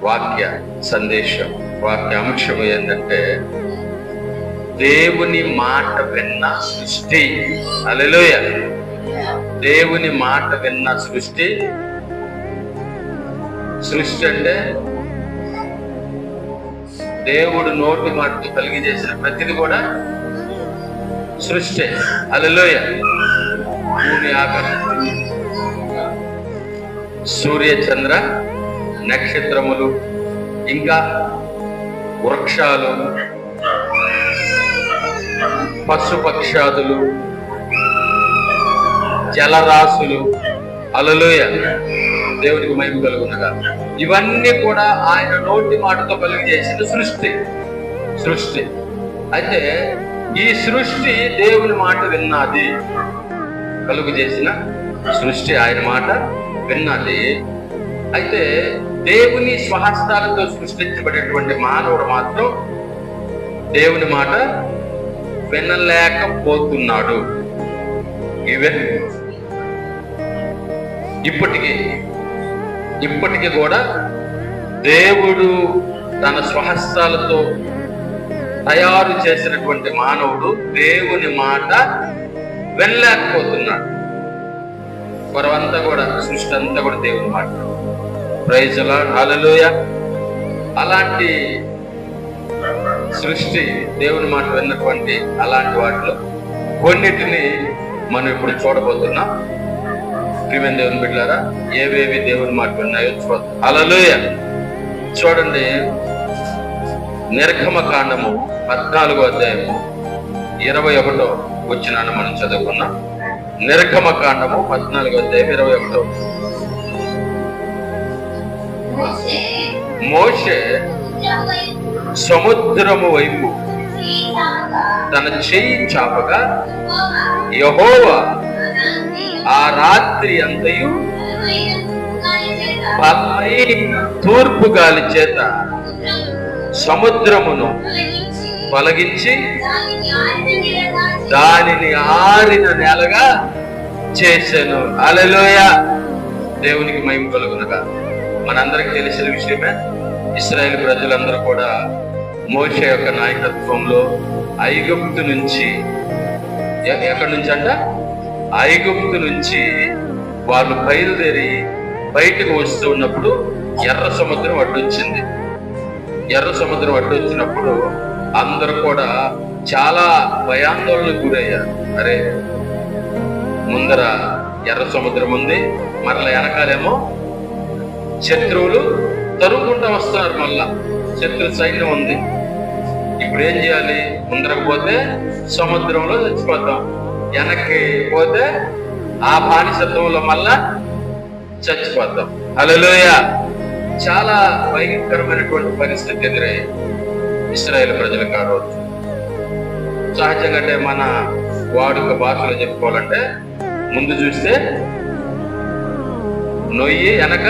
వాక్య సందేశం, వాక్య అంశం ఏంటంటే దేవుని మాట విన్న సృష్టి. హల్లెలూయా. దేవుని మాట విన్న సృష్టి. సృష్టి అంటే దేవుడు నోటి మాటతో కలిగి చేసిన ప్రతిది కూడా సృష్టి. హల్లెలూయా. భూమి, ఆకాశం, సూర్య చంద్ర నక్షత్రములు, ఇంకా వృక్షాలు, పశుపక్షాదులు, జలరాశులు. హల్లెలూయా. దేవునికి మహిమ కలుగునగా. ఇవన్నీ కూడా ఆయన నోటి మాటతో కలిగి చేసిన సృష్టి. అయితే ఈ సృష్టి దేవుని మాట విన్నది. కలుగు చేసిన సృష్టి ఆయన మాట విన్నది. అయితే దేవుని స్వహస్తాలతో సృష్టించబడేటువంటి మానవుడు మాత్రం దేవుని మాట వినలేకపోతున్నాడు. ఈవెన్ ఇప్పటికీ కూడా దేవుడు తన స్వహస్తాలతో తయారు చేసినటువంటి మానవుడు దేవుని మాట వినలేకపోతున్నాడు. కొరవంతా కూడా, సృష్టి అంతా కూడా దేవుని మాట. Praise the Lord. హల్లెలూయా. అలాంటి సృష్టి దేవుని మాట విన్నటువంటి అలాంటి వాటిలో కొన్నిటిని మనం ఇప్పుడు చూడబోతున్నాం. ప్రియమైన దేవుని బిడ్డలారా, ఏవేవి దేవుని మాట విన్నాయో చూద్దాం. హల్లెలూయా. చూడండి, నిర్గమకాండము 14వ అధ్యాయము 21వ వచనాన్ని మనం చదువుకున్నాం. నిర్గమకాండము 14వ అధ్యాయం 21వ. మోషే సముద్రము వైపు తన చెయ్యి చాపగా యెహోవా ఆ రాత్రి అంతయు తూర్పు గాలి చేత సముద్రమును తొలగించి దానిని ఆరిన నేలగా చేశాను. హల్లెలూయా. దేవునికి మహిమ కలుగునగా. మనందరికి తెలిసిన విషయమే, ఇశ్రాయేలు ప్రజలందరూ కూడా మోషే యొక్క నాయకత్వంలో ఐగుప్తు నుంచి, ఎక్కడి నుంచి అంట, ఐగుప్తు నుంచి వాళ్ళు బయలుదేరి బయటకు వస్తూ ఉన్నప్పుడు ఎర్ర సముద్రం అడ్డొచ్చింది. ఎర్ర సముద్రం అడ్డొచ్చినప్పుడు అందరూ కూడా చాలా భయాందోళనకు గురయ్యారు. అరే, ముందర ఎర్ర సముద్రం ఉంది, మరలా వెనకాలేమో శత్రువులు తరుముకుంటూ వస్తున్నారు, మళ్ళా శత్రు సైన్యం ఉంది. ఇప్పుడు ఏం చేయాలి? ముందరకు పోతే సముద్రంలో చచ్చిపోతాం, వెనక్కి పోతే ఆ బానిసత్వంలో మళ్ళా చచ్చిపోతాం. హల్లెలూయా. చాలా భయంకరమైనటువంటి పరిస్థితి ఎదురయ్యి ఇశ్రాయేలు ప్రజలకు ఆ రోజు. సహజంగా అంటే మన వాడుక భాషలో చెప్పుకోవాలంటే, ముందు చూస్తే నొయ్యి, వెనక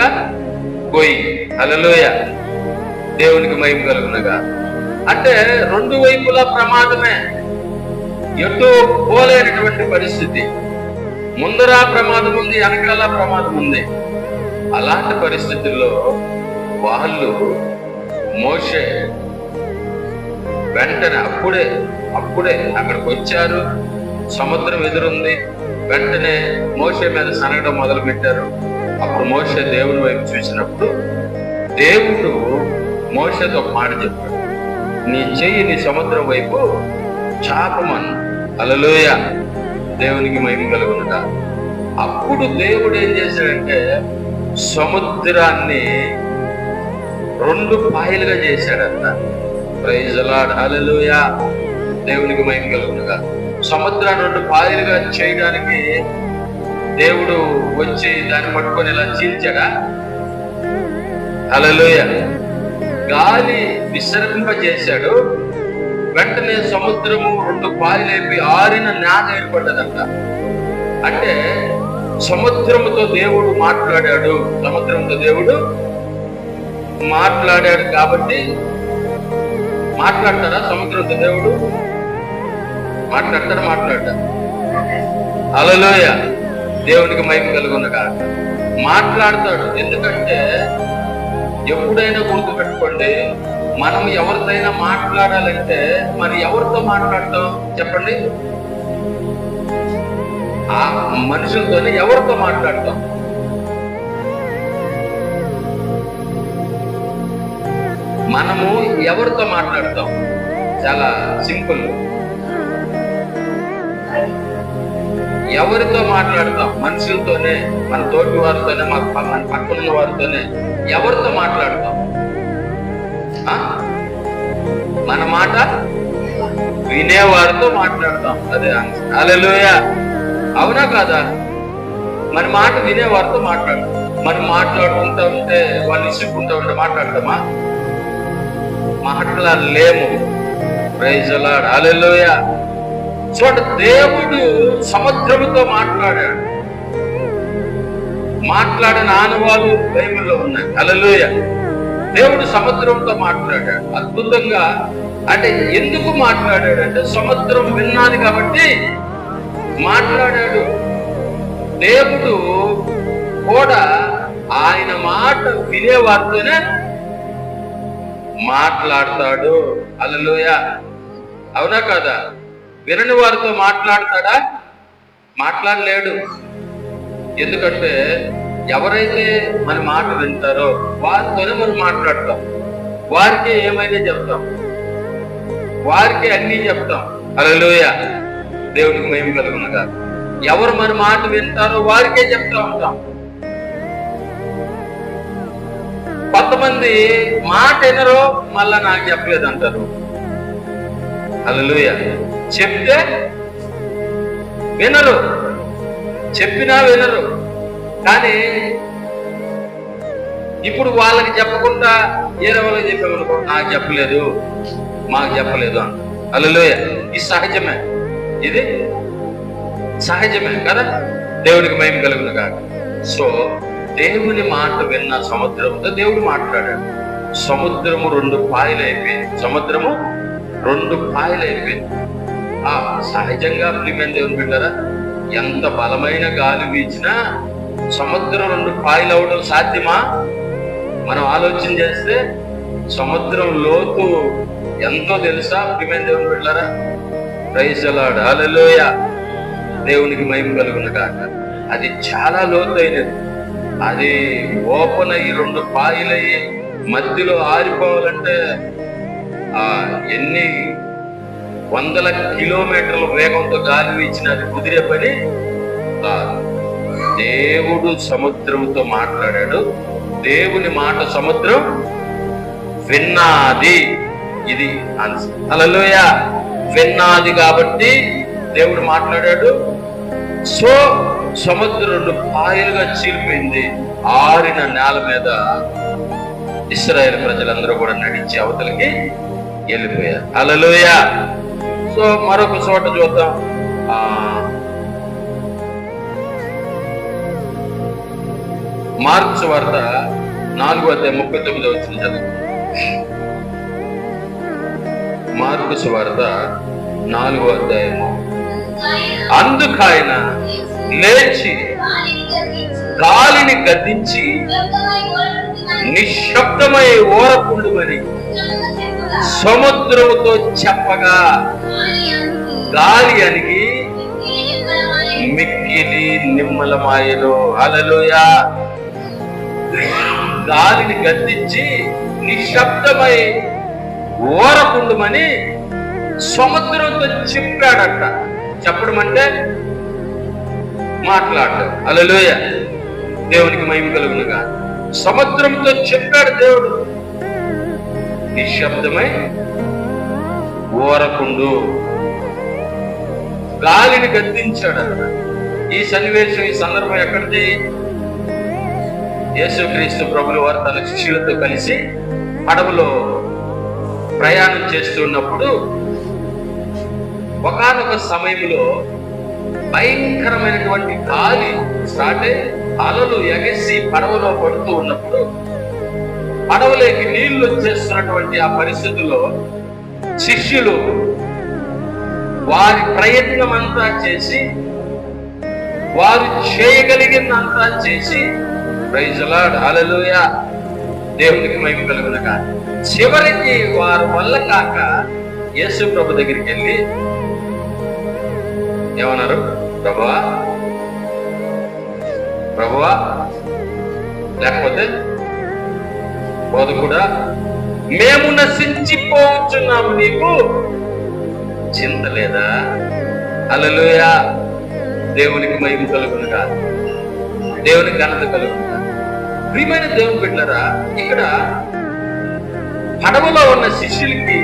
గొయ్యి. హల్లెలూయా. దేవునికి మహిమ కలుగునగా. అంటే రెండు వైపులా ప్రమాదమే, ఎటు పోలేనటువంటి పరిస్థితి. ముందర ప్రమాదం ఉంది, వెనకాల ప్రమాదం ఉంది. అలాంటి పరిస్థితుల్లో వాళ్ళు మోషే వెంటనే అప్పుడే అక్కడికి వచ్చారు. సముద్రం ఎదురుంది. వెంటనే మోషే మీద సనగడం మొదలు పెట్టారు. అప్పుడు మోషే దేవుని వైపు చూసినప్పుడు దేవుడు మోషేతో మాట చెప్పాడు, నీ చెయ్యి నీ సముద్రం వైపు చాపమను. హల్లెలూయా. దేవునికి మహిమ కలుగునగా. అప్పుడు దేవుడు ఏం చేశాడంటే సముద్రాన్ని 2 పాయలుగా చేశాడంట. Praise the Lord. హల్లెలూయా. దేవునికి మహిమ కలుగునగా. సముద్రాన్ని 2 పాయలుగా చేయడానికి దేవుడు వచ్చి దాన్ని పట్టుకొని ఇలా చీల్చాడా? హల్లెలూయా. గాలి విసర్జింపజేశాడు. వెంటనే సముద్రము 2 పాయలైపోయి ఆరిన నేల ఏర్పడ్డదంట. అంటే సముద్రముతో దేవుడు మాట్లాడాడు. సముద్రంతో దేవుడు మాట్లాడాడు కాబట్టి, మాట్లాడతారా సముద్రంతో దేవుడు? మాట్లాడతారా? హల్లెలూయా. దేవునికి మహిమ కలుగునగా. మాట్లాడతాడు. ఎందుకంటే ఎప్పుడైనా గుర్తుపెట్టుకోండి, మనం ఎవరితోనైనా మాట్లాడాలంటే మరి ఎవరితో మాట్లాడతాం చెప్పండి? ఆ మనుషులతోనే ఎవరితో మాట్లాడతాం? మనము ఎవరితో మాట్లాడతాం? చాలా సింపుల్. ఎవరితో మాట్లాడతాం? మనుషులతోనే, మన తోటి వారితోనే, మన పక్కన వారితోనే. ఎవరితో మాట్లాడతాం? మన మాట వినేవారితో మాట్లాడతాం. అదే హల్లెలూయా. అవునా కాదా? మన మాట వినేవారితో మాట్లాడతాం. మనం మాట్లాడుకుంటా ఉంటే వాళ్ళు ఇసుక్కుంటా ఉంటే మాట్లాడతామా? మాట్లాడలేము. Praise the Lord. హల్లెలూయా. చూడండి, దేవుడు సముద్రముతో మాట్లాడాడు. మాట్లాడిన ఆనవాలు బైబిల్లో ఉన్నాయి. హల్లెలూయా. దేవుడు సముద్రంతో మాట్లాడాడు అద్భుతంగా. అంటే ఎందుకు మాట్లాడాడు అంటే సముద్రం విన్నాది కాబట్టి మాట్లాడాడు. దేవుడు కూడా ఆయన మాట వినేవారితోనే మాట్లాడతాడు. హల్లెలూయా. అవునా కాదా? వినని వారితో మాట్లాడతాడా? మాట్లాడలేడు. ఎందుకంటే ఎవరైతే మన మాట వింటారో వారితోనే మనం మాట్లాడతాం. వారికి ఏమైనా చెప్తాం, వారికి అన్నీ చెప్తాం. హల్లెలూయా. దేవుడికి మహిమ కలుగునుగా. ఎవరు మన మాట వింటారో వారికే చెప్తా ఉంటాం. కొంతమంది మాట వినరో మళ్ళా నాకు చెప్పలేదు అంటారు. హల్లెలూయా. చెప్తే వినరు, చెప్పినా వినరు. కానీ ఇప్పుడు వాళ్ళకి చెప్పకుండా ఏదో వాళ్ళకి చెప్పామనుకో, నాకు చెప్పలేదు, మాకు చెప్పలేదు అంట. హల్లెలూయా. ఇది సహజమే, ఇది సహజమే కదా. దేవుడికి మహిమ కలుగును కాక. సో దేవుని మాట విన్న సముద్రంతో దేవుడు మాట్లాడాడు. సముద్రము 2 పాయలు అయిపోయింది. సముద్రము 2 పాయలు అయిపోయింది. సహజంగా ప్రియమైన దేవుని బిడ్డలారా, ఎంత బలమైన గాలి వీచినా సముద్రం 2 పాయలు అవడం సాధ్యమా? మనం ఆలోచన చేస్తే సముద్రం లోతు ఎంతో తెలుసా ప్రియమైన దేవుని బిడ్డలారా? Praise the Lord. హల్లెలూయా. దేవునికి మహిమ కలుగును గాక. అది చాలా లోతైనది. అది ఓపెన్ అయ్యి 2 పాయలయ్యి మధ్యలో ఆరిపోవాలంటే ఎన్ని వందల కిలోమీటర్ల వేగంతో గాలి వీచిన అది కుదిరే పని. దేవుడు సముద్రంతో మాట్లాడాడు. దేవుని మాట సముద్రం విన్నాది. ఇది ఆన్సర్. హల్లెలూయా. విన్నాది కాబట్టి దేవుడు మాట్లాడాడు. సో సముద్రం 2 పాయలుగా చీలిపోయింది. ఆరిన నేల మీద ఇశ్రాయేలు ప్రజలందరూ కూడా నడిచి అవతలికి వెళ్ళిపోయారు. హల్లెలూయా. సో మరొక చోట చూద్దాం. మార్కు సువార్త 4:39 చదువు. మార్కు సువార్త 4:39. అందుకైన లేచి గాలిని గద్దించి నిశ్శబ్దమై ఓరకుండుమని సముద్రముతో చెప్పగా గాలి అణిగి మిక్కిలి నిమ్మలమాయెను. హల్లెలూయా. గాలిని గద్దించి నిశ్శబ్దమై ఓరకుండుమని సముద్రంతో చెప్పాడట. చెప్పడం అంటే మాట్లాడటం. హల్లెలూయా. దేవునికి మహిమ కలుగునుగా. సముద్రంతో చెప్పాడు దేవుడు, నిశ్శబ్దమై ఓరకుండు. గాలిని గద్దించాడు. ఈ సన్నివేశం, ఈ సందర్భం ఎక్కడిది? యేసుక్రీస్తు ప్రభుల వారు తన శిష్యులతో కలిసి పడవలో ప్రయాణం చేస్తున్నప్పుడు ఒకానొక సమయంలో భయంకరమైనటువంటి గాలి స్టార్ట్ అయి అలలు ఎగసి పడవలో పడుతూ ఉన్నప్పుడు పడవలోకి నీళ్లు వచ్చేస్తున్నటువంటి ఆ పరిస్థితుల్లో శిష్యులు వారి ప్రయత్నం అంతా చేసి, వారు చేయగలిగినంతా చేసి, ప్రైజ్ ది లార్డ్, హల్లెలూయా, దేవునికి మహిమ కలుగునగా. చివరికి వారి వల్ల కాక యేసు ప్రభు దగ్గరికి వెళ్ళి ఏమన్నారు? ప్రభువా, ప్రభువా, లేకపోతే బోధకుడా, మేము నశించిపోతున్నాము, నీకు చింత లేదా? హల్లెలూయా. దేవునికి మహిమ కలుగునుగా, దేవునికి ఘనత కలుగునుగా. ప్రియమైన దేవుని బిడ్డలారా, ఇక్కడ పడవలో ఉన్న శిష్యులకి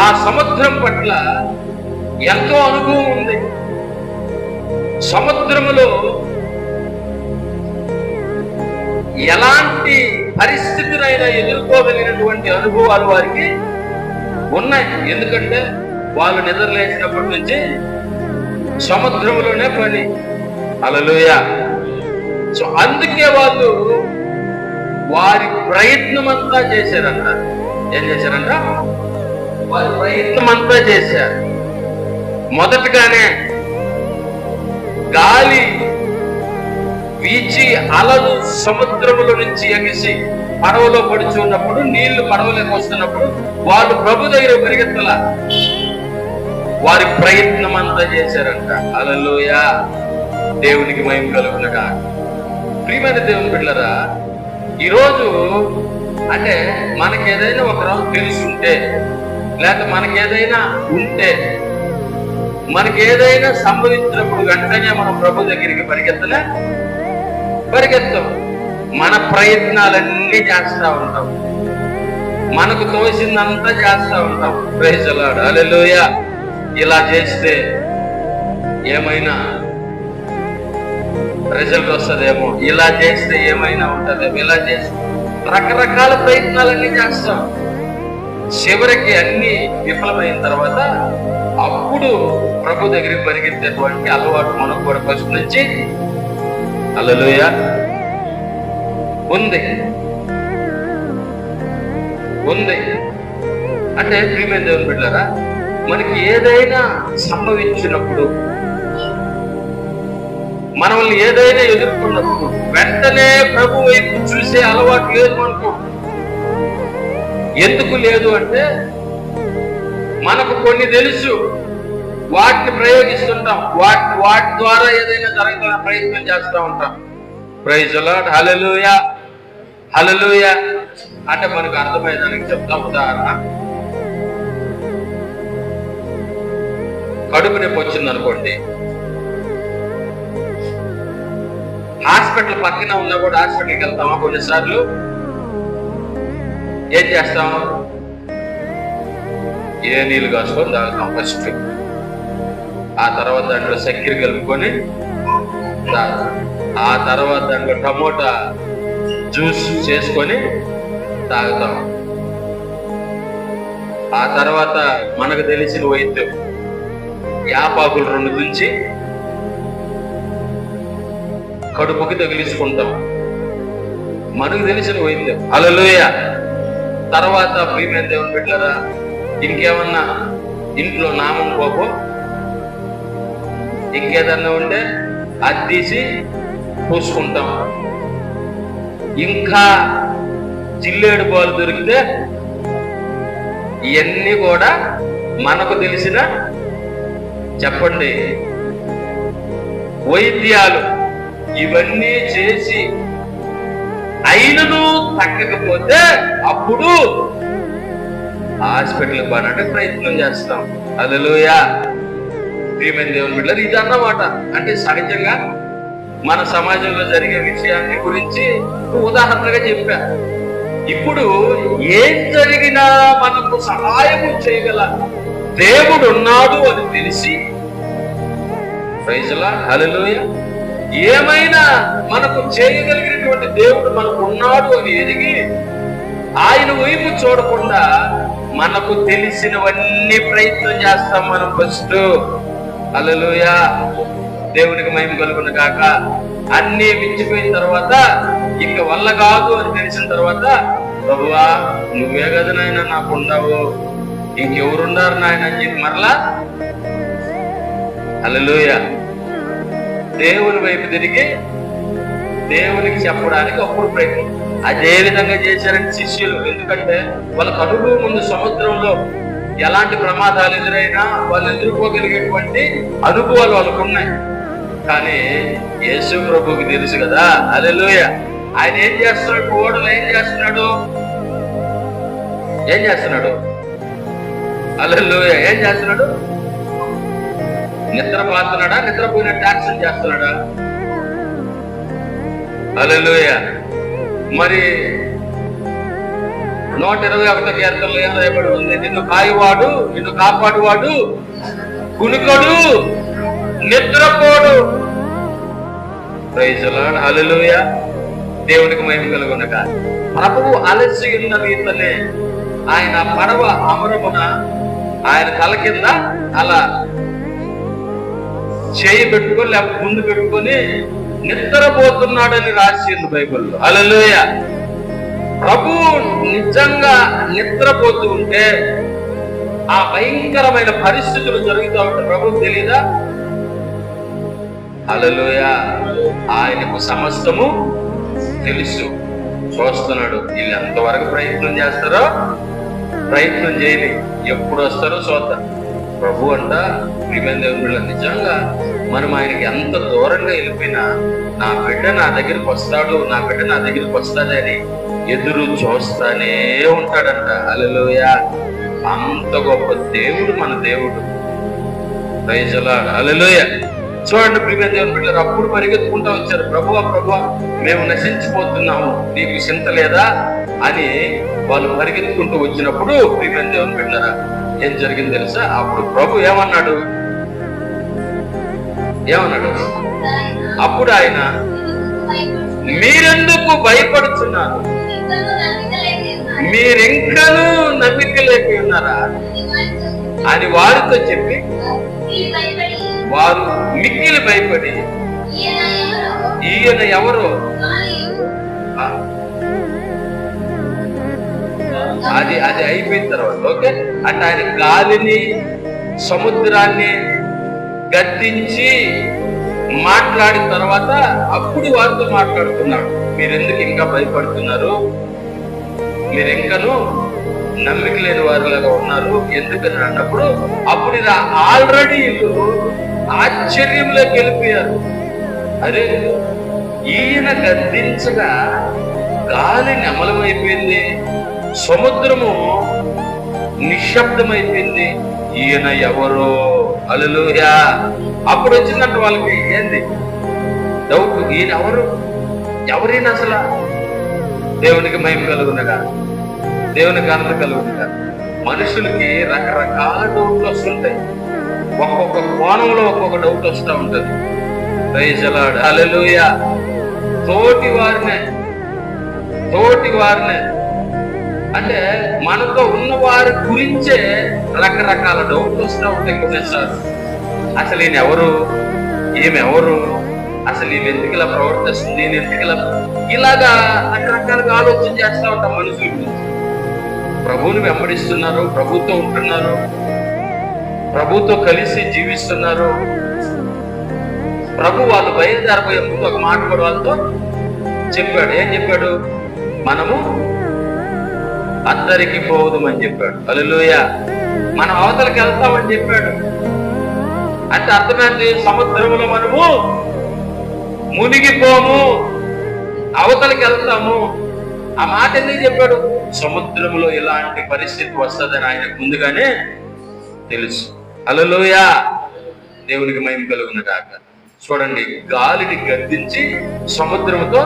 ఆ సముద్రం పట్ల ఎంతో అనుభవం ఉంది. సముద్రములో ఎలాంటి పరిస్థితులైనా ఎదుర్కోగలిగినటువంటి అనుభవాలు వారికి ఉన్నాయి. ఎందుకంటే వాళ్ళు నిద్ర లేచినప్పటి నుంచి సముద్రంలోనే పని. హల్లెలూయా. సో అందుకే వాళ్ళు వారి ప్రయత్నం అంతా చేశారంట. ఏం చేశారంట? వారి ప్రయత్నం అంతా చేశారు. మొదటగానే గాలి వీచి అలలు సముద్రముల నుంచి ఎగిసి పడవలో పడుచున్నప్పుడు, నీళ్లు పడవలోకి వస్తున్నప్పుడు వాళ్ళు ప్రభు దగ్గర పరిగెత్తల, వారి ప్రయత్నం అంతా చేశారంట. హల్లెలూయా. దేవునికి మహిమ కలుగునుగా. ప్రియమైన దేవుని బిడ్డలారా, ఈరోజు అంటే మనకి ఏదైనా ఒకరోజు తెలుసుంటే, లేక మనకి ఏదైనా ఉంటే, మనకి ఏదైనా సంభవించినప్పుడు వెంటనే మనం ప్రభు దగ్గరికి పరిగెత్తాం. మన ప్రయత్నాలన్నీ చేస్తా ఉంటాం, మనకు తోసిందంతా చేస్తా ఉంటాం. Praise the Lord. హల్లెలూయా. ఇలా చేస్తే ఏమైనా రిజల్ట్ వస్తుందేమో, ఇలా చేస్తే ఏమైనా ఉంటుందేమో, ఇలా చేస్తే రకరకాల ప్రయత్నాలన్నీ చేస్తాం. చివరికి అన్ని విఫలమైన తర్వాత అప్పుడు ప్రభు దగ్గరికి పరిగెత్తేటువంటి అలవాటు మనకు కూడా ఫస్ట్ నుంచి హల్లెలూయా ఉంది. అంటే ప్రియమైన దేవుని బిడ్డలారా, మనకి ఏదైనా సంభవించినప్పుడు, మనల్ని ఏదైనా ఎదుర్కొన్నప్పుడు వెంటనే ప్రభు వైపు చూసే అలవాటు లేదు మనకు. ఎందుకు లేదు అంటే మనకు కొన్ని తెలుసు, వాటిని ప్రయోగిస్తుంటాం, వాటి ద్వారా ఏదైనా జరగాలని ప్రయత్నం చేస్తూ ఉంటాం. Praise the Lord. Hallelujah. Hallelujah. అంటే మనకు అర్థమయ్యేదానికి చెప్తాం. ఉదాహరణ, కడుపు నొప్పి వచ్చింది అనుకోండి, హాస్పిటల్ పక్కన ఉన్నా కూడా హాస్పిటల్కి వెళ్తామా? కొన్నిసార్లు ఏం చేస్తాం? ఏ నీళ్ళు కాసుకొని తాగుతాం ఫస్ట్, ఆ తర్వాత దాంట్లో చక్కెర కలుపుకొని తాగుతాం, ఆ తర్వాత దాంట్లో టమోటా జ్యూస్ చేసుకొని తాగుతాం, ఆ తర్వాత మనకు తెలిసిన వైద్యం యాపాకులు 2 తుంచి కడుపుకి తగిలించుకుంటాం, మనకు తెలిసిన వైద్యం. హల్లెలూయా. తర్వాత ప్రియమైన దేవుని బిడ్డలారా, ఇంకేమన్నా ఇంట్లో నామం కోపం ఇంకేదన్నా ఉంటే అది తీసి పూసుకుంటాం. ఇంకా జిల్లేడు బాలు దొరికితే ఇవన్నీ కూడా మనకు తెలిసిన చెప్పండి వైద్యాలు. ఇవన్నీ చేసి అయినను తగ్గకపోతే అప్పుడు హాస్పిటల్కి పోవడానికి ప్రయత్నం చేస్తాం. హల్లెలూయా. ప్రియమైన దేవుని బిడ్డలారా, ఇది అన్నమాట. అంటే సహజంగా మన సమాజంలో జరిగే విషయాన్ని గురించి ఉదాహరణగా చెప్పా. ఇప్పుడు ఏం జరిగినా మనకు సహాయము చేయగల దేవుడు ఉన్నాడు అని తెలిసి, ప్రైజ్ ది లార్డ్. హల్లెలూయా, ఏమైనా మనకు చేయగలిగినటువంటి దేవుడు మనకు ఉన్నాడు అని ఎదిగి ఆయన వైపు చూడకుండా మనకు తెలిసినవన్నీ ప్రయత్నం చేస్తాం మనం ఫస్ట్. హల్లెలూయా. దేవునికి మహిమ కలుగును గాక. అన్ని మించిపోయిన తర్వాత ఇంక వల్ల కాదు అని తెలిసిన తర్వాత, ప్రభువా నువ్వే కదా నాయన నాకు ఉండవు, ఇంకెవరున్నారు నాయన అని చెప్పి మరలా హల్లెలూయా దేవుని వైపు తిరిగి దేవునికి చెప్పడానికి అప్పుడు ప్రయత్నం. అదే విధంగా చేశారని శిష్యులు. ఎందుకంటే వాళ్ళకు అనుభవం ఉంది, సముద్రంలో ఎలాంటి ప్రమాదాలు ఎదురైనా వాళ్ళు ఎదుర్కోగలిగేటువంటి అనుభవాలు వాళ్ళకు ఉన్నాయి. కానీ యేసు ప్రభువుకి తెలుసు కదా, హల్లెలూయా. ఆయన ఏం చేస్తున్నాడు? ఓడలు ఏం చేస్తున్నాడు? హల్లెలూయా. ఏం చేస్తున్నాడు? నిద్రపోతున్నాడా? నిద్రపోయినట్టు యాక్షన్ చేస్తున్నాడా? హల్లెలూయా. మరి 121 కీర్తనలో ఏం రాయబడి ఉంది? నిన్ను కాయువాడు, నిన్ను కాపాడువాడు కునుకడు, నిద్రపోడు. Praise the Lord, hallelujah. దేవునికి మహిమ కలుగునగా. ప్రభువు అలసి ఉన్న రీతనే ఆయన పడవ అమరమున ఆయన తల కింద అలా చేయి పెట్టుకొని లేకపోతే ముందు పెట్టుకొని నిద్రపోతున్నాడని రాసింది బైబిల్లో. హల్లెలూయా. ప్రభు నిజంగా నిద్రపోతూ ఉంటే ఆ భయంకరమైన పరిస్థితులు జరుగుతూ ఉంటే ప్రభుకు తెలీదా? హల్లెలూయా. ఆయనకు సమస్తము తెలుసు, చూస్తున్నాడు. వీళ్ళు ఎంతవరకు ప్రయత్నం చేస్తారో ప్రయత్నం చేయని, ఎప్పుడు వస్తారో చూద్దాం. ప్రభు అంట ప్రియమైన దేవుడు, నిజంగా మనం ఆయనకి ఎంత దూరంగా వెళ్ళిపోయినా నా బిడ్డ నా దగ్గరికి వస్తాడు, నా బిడ్డ నా దగ్గరికి వస్తాడని ఎదురు చూస్తానే ఉంటాడంట. హల్లెలూయా. అంత గొప్ప దేవుడు మన దేవుడు. Praise the Lord, hallelujah. చూడండి ప్రియమైన దేవుని బిడ్డలారా, అప్పుడు పరిగెత్తుకుంటూ వచ్చారు. ప్రభువా ప్రభువా, మేము నశించిపోతున్నాము, నీకు చింత లేదా అని వాళ్ళు పరిగెత్తుకుంటూ వచ్చినప్పుడు ప్రియమైన దేవుని బిడ్డలారా ఏం జరిగింది తెలుసా? అప్పుడు ప్రభు ఏమన్నాడు? అప్పుడు ఆయన, మీరెందుకు భయపడుతున్నారు? మీరింకనూ నమ్మిక లేక ఉన్నారా అని వారితో చెప్పి, వారు మిక్కిలి భయపడి, ఈయన ఎవరు? అది అయిపోయిన తర్వాత ఓకే అంటే ఆయన గాలిని సముద్రాన్ని గద్దించి మాట్లాడిన తర్వాత అప్పుడు వారితో మాట్లాడుతున్నాడు. మీరెందుకు ఇంకా భయపడుతున్నారు? మీరింకను నమ్మిక లేని వారిలాగా ఉన్నారు ఎందుకని అన్నప్పుడు అప్పుడు ఆల్రెడీ వీళ్ళు ఆశ్చర్యంలోకి వెళ్ళిపోయారు. అరే, ఈయన గద్దించగా గాలి నెమలమైపోయింది, సముద్రము నిశ్శబ్దమైపోయింది, ఈయన ఎవరో? హల్లెలూయా. అప్పుడు వచ్చిందంట వాళ్ళకి ఏంది డౌట్, ఈయన ఎవరైనా అసలు? దేవునికి మహిమ కలుగునగా, దేవునికి ఘనత కలుగునగా. మనుషులకి రకరకాల డౌట్లు వస్తుంటాయి, ఒక్కొక్క కోణంలో ఒక్కొక్క డౌట్ వస్తూ ఉంటుంది. ప్రైజ్ ది లార్డ్, హల్లెలూయా. తోటి వారినే అంటే మనతో ఉన్న వారి గురించే రకరకాల డౌట్లు వస్తూ ఉంటాయి కొన్నిసార్లు. అసలు ఈయన ఎవరు? ఈమె ఎవరు? అసలు ఈమె ఎందుకు ఇలా ప్రవర్తిస్తుంది? నేను ఎందుకు ఇలాగా రకరకాలుగా ఆలోచన చేస్తూ ఉంటాం మనుషుల గురించి. ప్రభువుని వెంబడిస్తున్నారు, ప్రభుతో ఉంటున్నారు, ప్రభుతో కలిసి జీవిస్తున్నారు. ప్రభు వాళ్ళు బయలుదేరబోయే ముందు ఒక మాట కూడా వాళ్ళతో చెప్పాడు. ఏం చెప్పాడు? మనము అద్దరికి పోవద్దని చెప్పాడు. హల్లెలూయా. మనం అవతలకి వెళ్తామని చెప్పాడు. అంటే అర్థమైంది, సముద్రంలో మనము మునిగిపోము, అవతలకి వెళ్తాము. ఆ మాట ఎందుకు చెప్పాడు? సముద్రంలో ఇలాంటి పరిస్థితి వస్తుందని ఆయనకు ముందుగానే తెలుసు. హల్లెలూయా. దేవునికి మహిమ కలుగునగాక. చూడండి, గాలిని గద్దించి సముద్రంతో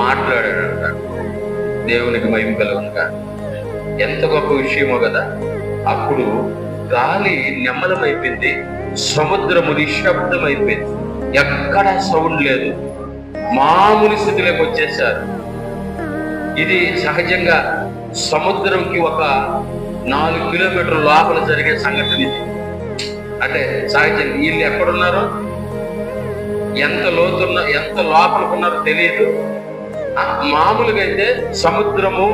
మాట్లాడాడంట. దేవునికి మహిమ కలుగునగాక. ఎంత గొప్ప విషయమో కదా. అప్పుడు గాలి నెమ్మలమైపోయింది, సముద్రము నిశ్శబ్దమైపోయింది, ఎక్కడ సౌండ్ లేదు, మామూలు స్థితిలోకి వచ్చేసారు. ఇది సహజంగా సముద్రంకి ఒక 4 కిలోమీటర్ల లోపల జరిగే సంఘటన ఇది. అంటే సహజంగా వీళ్ళు ఎక్కడున్నారో, ఎంత లోపలికి ఉన్నారో తెలియదు. మామూలుగా అయితే సముద్రము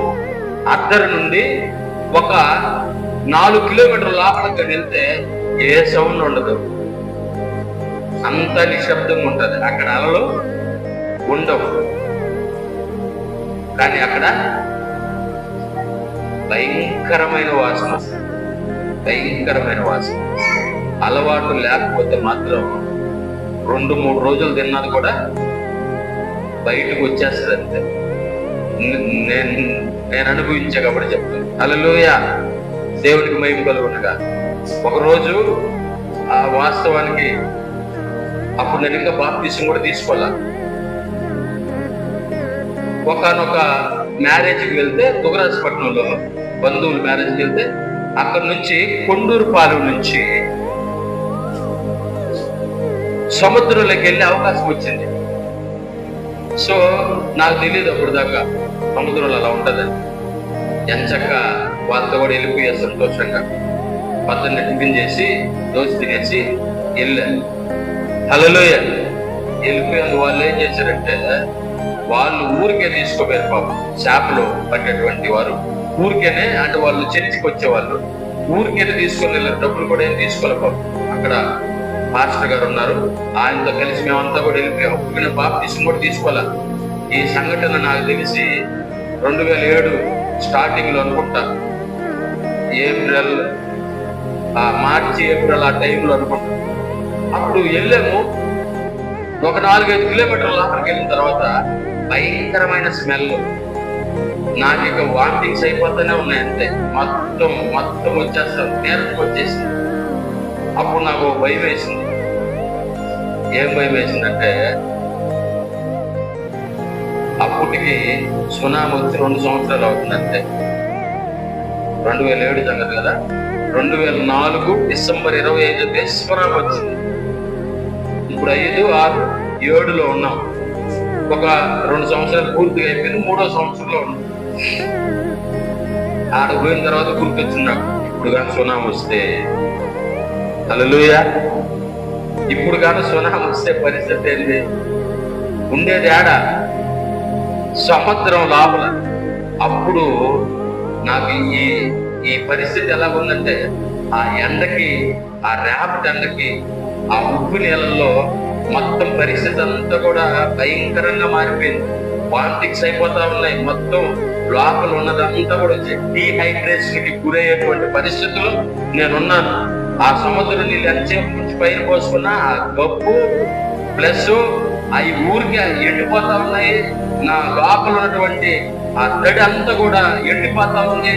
అద్దరి నుండి ఒక 4 కిలోమీటర్ల లోపలికి వెళ్తే ఏ సౌండ్ ఉండదు, అంత నిశ్శబ్దంగా ఉంటది. అక్కడ అలలు ఉండవు. కానీ అక్కడ భయంకరమైన వాసన, భయంకరమైన వాసన. అలవాటు లేకపోతే మాత్రం 2-3 రోజులు తిన్నది కూడా బయటకు వచ్చేస్తుంది అంతే. నేను అనుభవించా కాబట్టి చెప్తాను. హల్లెలూయా, దేవునికి మహిమ కలుగునుగా. ఒకరోజు ఆ వాస్తవానికి అప్పుడు నేను ఇంకా బాప్తిసం కూడా తీసుకోవాలా. ఒకనొక మ్యారేజ్కి వెళ్తే దుగరాజపట్నంలో బంధువుల మ్యారేజ్కి వెళ్తే అక్కడ నుంచి కొండూరుపాలెం నుంచి సముద్రంలోకి వెళ్ళే అవకాశం వచ్చింది. సో నాకు తెలియదు అప్పుడు దాకా సముద్రంలో అలా ఉంటుందని. ఎంచక్క వాళ్ళతో కూడా వెళ్ళిపోయా సంతోషంగా. పొద్దున్న టిఫిన్ చేసి దోశ తినేసి వెళ్ళాను. హల్లెలూయా, వెళ్ళిపోయాను. వాళ్ళు ఏం చేశారంటే వాళ్ళు ఊరికే తీసుకోపోయారు పాపం. చేపలు పట్టేటువంటి వారు ఊరికేనే, అంటే వాళ్ళు చర్చికి వచ్చేవాళ్ళు ఊరికేనే తీసుకొని వెళ్ళారు. డబ్బులు కూడా ఏం తీసుకోవాలి పాపం. అక్కడ మాస్టర్ గారు ఉన్నారు, ఆయనతో కలిసి మేమంతా కూడా వెళ్ళిపోయాం. అప్పుడు బాప్తిసం కూడా తీసుకోవాలా. ఈ సంఘటన నాకు తెలిసి 2007 స్టార్టింగ్ లో అనుకుంటా, మార్చి ఏప్రిల్ ఆ టైంలో అనుకుంటా. అప్పుడు వెళ్ళాము. ఒక 4-5 కిలోమీటర్ల లోపలికి వెళ్ళిన తర్వాత భయంకరమైన స్మెల్. నాకు ఇక వామిటింగ్స్ అయిపోతూనే ఉన్నాయి అంతే. మొత్తం వచ్చేస్తాను, నేరకు వచ్చేసి. అప్పుడు నాకు భయం వేసింది. ఏం భయం వేసిందంటే అప్పటికి సునామీ వచ్చి 2 సంవత్సరాలు అవుతుందంటే. 2007 సంగతి కదా. 2004 డిసెంబర్ 25 సునామీ వచ్చింది. ఇప్పుడు 5, 6, 7లో ఉన్నాం. ఒక 2 సంవత్సరాలు పూర్తిగా అయిపోయింది. 3వ సంవత్సరంలో ఉన్నాం. ఆడకు పోయిన తర్వాత గుర్తొచ్చింది నాకు, ఇప్పుడు కానీ సునామీ వస్తే, హల్లెలూయా, ఇప్పుడు కానీ సునామీ వస్తే పరిస్థితి ఏంది? ఉండేది ఆడ సముద్రం లోపల. అప్పుడు నాకు ఈ పరిస్థితి ఎలా ఉందంటే, ఆ ఎండకి, ఆ రేపటి ఎండకి, ఆ ఉప్పు నీళ్ళల్లో మొత్తం పరిస్థితి అంతా కూడా భయంకరంగా మారిపోయింది. వామిటింగ్స్ అయిపోతా ఉన్నాయి. మొత్తం లోపల ఉన్నదంతా కూడా డీహైడ్రేషన్ కి గురయ్యేటువంటి పరిస్థితులు నేనున్నాను. ఆ సముద్రం నీళ్ళు ఎంతసేపు నుంచి పైన పోసుకున్నా ఆ గప్పు ప్లస్ అవి ఊరికి ఎండిపోతా ఉన్నాయి. నా లోపల ఉన్నటువంటి ఆ తడి అంతా కూడా ఎండిపోతా ఉంది,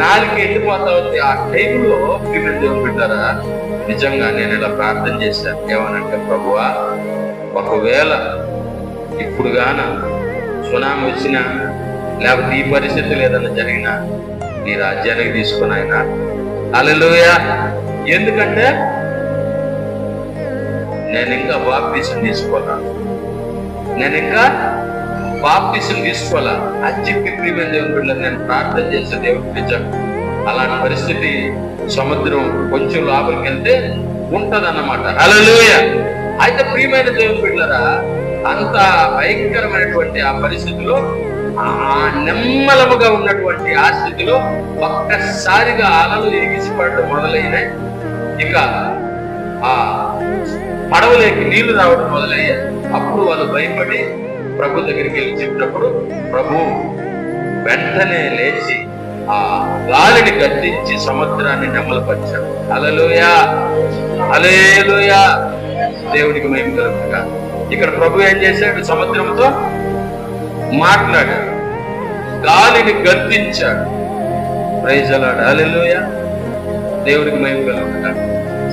నాలుగు ఎండిపోతా ఉంది. ఆ టైంలో దేవుని బిడ్డారా, నిజంగా నేను ఇలా ప్రార్థన చేశాను. ఏమనంటే, ప్రభువా, ఒకవేళ ఇప్పుడు గాన సునామీ వచ్చినా, లేకపోతే ఈ పరిస్థితులు ఏదైనా జరిగినా, నీ రాజ్యానికి తీసుకుని ఆయన. హల్లెలూయా. ఎందుకంటే నేను ఇంకా బాప్తిసం తీసుకోవాలా, అని చెప్పి ప్రియమైన దేవుని బిడ్డలు నేను ప్రార్థన చేసే దేవుడికి నిజం. అలాంటి పరిస్థితి సముద్రం కొంచెం లోపలికి వెళ్తే ఉంటదన్నమాట. హల్లెలూయా. అయితే ప్రియమైన దేవుని బిడ్డలారా, అంత భయంకరమైనటువంటి ఆ పరిస్థితిలో, ఆ నెమ్మలముగా ఉన్నటువంటి ఆ స్థితిలో ఒక్కసారిగా అలలు ఎగిసిపడడం మొదలైనాయి. ఇక ఆ పడవలోకి నీళ్లు రావడం మొదలయ్యాయి. అప్పుడు వాళ్ళు భయపడి ప్రభు దగ్గరికి వెళ్ళి చెప్పినప్పుడు ప్రభు వెంటనే లేచి ఆ గాలిని గద్దించి సముద్రాన్ని నెమ్మలపరిచాడు. హల్లెలూయా, హల్లెలూయా, దేవుడికి మహిమ కలుగునుగా. ఇక్కడ ప్రభు ఏం చేశాడు? సముద్రంతో మాట్లాడాడు, గాలిని గద్దించాడు. Praise the Lord. హల్లెలూయా, దేవుడికి మహిమ కలుగునుగా.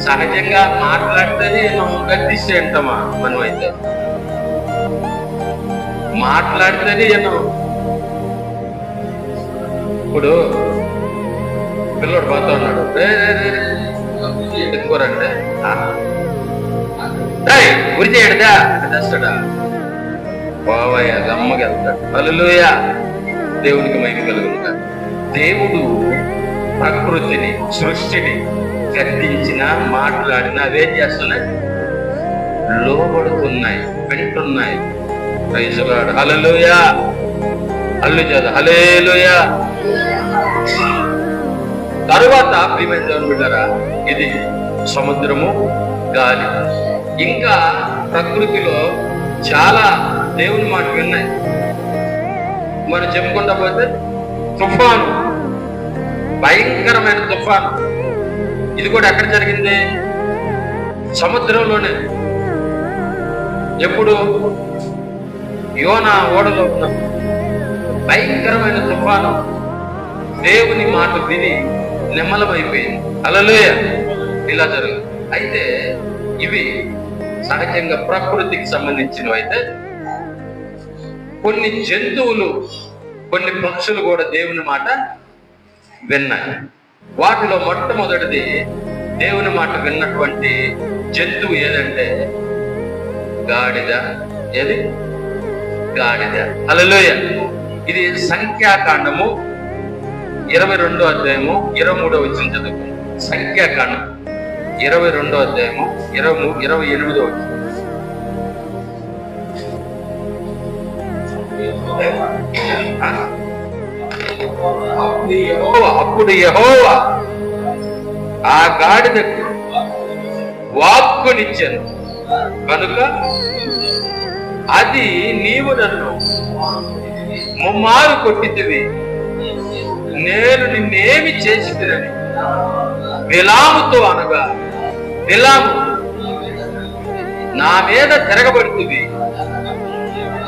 సహజంగా మాట్లాడితేనే మనం గద్దిస్తే ఏంటమా? మనం అయితే మాట్లాడితేనే ఇప్పుడు పిల్లడు పోతా ఉన్నాడు, ఎత్తుకోరంటే గురి చేయడదా చేస్తాడా? బావయ్య గమ్మకి వెళ్తాడు. హల్లెలూయా, దేవుడికి మహిమ కలుగునుగా. దేవుడు ప్రకృతిని, సృష్టిని గద్దించిన, మాట్లాడిన అవేం చేస్తున్నాయి? లోబడుతున్నాయి, వింటున్నాయి. Praise the Lord. Hallelujah, hallelujah. తరువాత ప్రియమైన దేవుని బిడ్డలారా, ఇది సముద్రము, గాలి. ఇంకా ప్రకృతిలో చాలా దేవుని మాట విన్నాయి. మనం చెప్పుకుంటా పోతే తుఫాను, భయంకరమైన తుఫాను. ఇది కూడా ఎక్కడ జరిగింది? సముద్రంలోనే. ఎప్పుడు? యోనా ఓడలో ఉన్న భయంకరమైన తుఫాను దేవుని మాట విని నిమ్మలమైపోయింది. హల్లెలూయా. ఇలా జరుగుతుంది. అయితే ఇవి సహజంగా ప్రకృతికి సంబంధించినవి. అయితే కొన్ని జంతువులు, కొన్ని పక్షులు కూడా దేవుని మాట విన్నాయి. వాటిలో మొట్టమొదటిది దేవుని మాట విన్నటువంటి జంతువు ఏదంటే గాడిద. ఏది? గాడిద. హల్లెలూయా. ఇది సంఖ్యాకాండము 22వ అధ్యాయము 23వ వచనం చదువుకుంది. సంఖ్యాకాండం 22వ అధ్యాయము 28వ వచనం. అప్పుడు యెహోవా ఆ గాడిదకు వాక్కునిచ్చాను కనుక అది నీవు నన్ను ముమ్మారు కొట్టితివి, నేను నిన్నేమి చేసితినని బిలాముతో అనగా, బిలాము నా మీద తిరగబడుతుంది,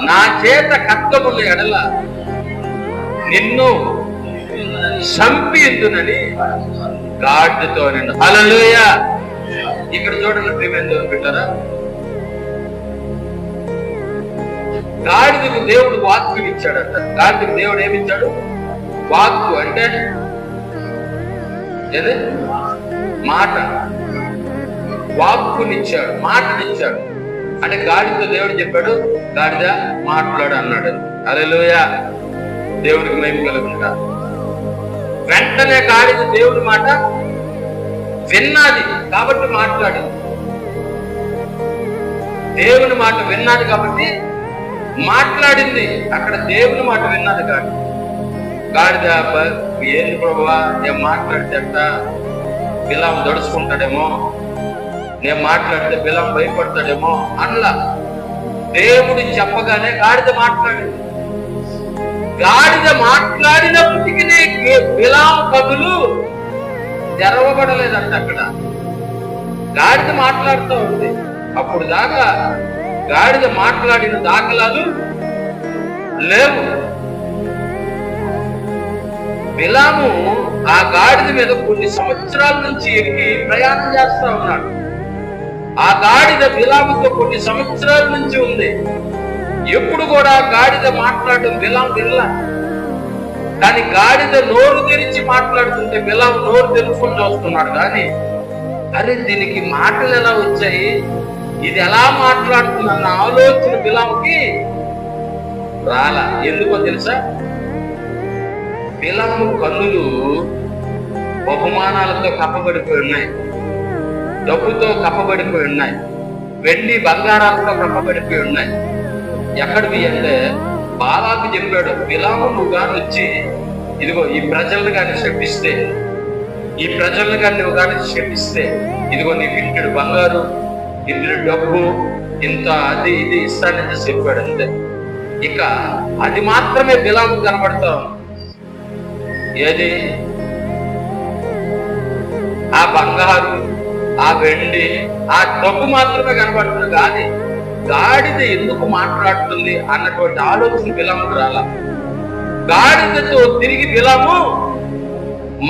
నా చేత ఖడ్గముల ఎడల నిన్ను చంపియుందునని గాడిదతో నిన్ను. హల్లెలూయా. ఇక్కడ చూడండి ప్రియమైన బిడ్డలారా, గాడిదకు దేవుడు వాక్కునిచ్చాడట. గాడిదకు దేవుడు ఏమిచ్చాడు? వాక్కు అంటే ఏది? మాట. వాక్కునిచ్చాడు, మాటనిచ్చాడు. అంటే గాడిదతో దేవుడు చెప్పాడు, గాడిద మాట్లాడు అన్నాడు. హల్లెలూయా. దేవుడికి మహిమ కలుగునుగా. వెంటనే గాడిద దేవుడి మాట విన్నది కాబట్టి మాట్లాడింది. దేవుని మాట విన్నది కాబట్టి మాట్లాడింది. అక్కడ దేవుని మాట విన్నది కాదు. గాడిద ఏంది ప్రభువా, నేను మాట్లాడితే బిలాం దడుచుకుంటాడేమో, నేను మాట్లాడితే బిలాం భయపడతాడేమో అనలా. దేవుడు చెప్పగానే గాడిద మాట్లాడింది. గాడిద మాట్లాడినప్పటికీ బిలాం కదులు తెరవబడలేదంట. అక్కడ గాడిద మాట్లాడుతూ ఉంది. అప్పుడు దాకా గాడిద మాట్లాడిన దాఖలాలు లేవు. బిలాము ఆ గాడిద మీద కొన్ని సంవత్సరాల నుంచి ఎక్కి ప్రయాణం చేస్తా ఉన్నాడు. ఆ గాడిద బిలాముతో కొన్ని సంవత్సరాల నుంచి ఉంది. ఎప్పుడు కూడా గాడిద మాట్లాడడం బిలాం వినలా. కానీ గాడిద నోరు తెరిచి మాట్లాడుతుంటే బిలాం నోరు తెలుసుకొని చూస్తున్నాడు. కానీ అరే దీనికి మాటలు ఎలా వచ్చాయి, ఇది ఎలా మాట్లాడుతుందన్న ఆలోచన బిలాంకి రాలా. ఎందుకో తెలుసా? బిలాము కన్నులు బహుమానాలతో కప్పబడిపోయి ఉన్నాయి, డబ్బుతో కప్పబడిపోయి ఉన్నాయి, వెండి బంగారాలతో కప్పబడిపోయి ఉన్నాయి. ఎక్కడివి అంటే బాలాకు చెప్పాడు, బిలాము నువ్వు కానీ వచ్చి ఇదిగో ఈ ప్రజలను కానీ శపిస్తే, ఈ ప్రజలను కానీ నువ్వు కానీ శపిస్తే ఇదిగో నీకు ఇంటి బంగారు, ఇంటి డబ్బు, ఇంత అది ఇది ఇస్తానని చెప్పాడు. అంతే. ఇక అది మాత్రమే బిలాము కనబడతాం. ఏది? ఆ బంగారు, ఆ వెండి, ఆ డబ్బు మాత్రమే కనబడుతుంది. కానీ గాడిద ఎందుకు మాట్లాడుతుంది అన్నటువంటి ఆలోచన బిలాముకు రాలా. గాడిదతో తిరిగి బిలాము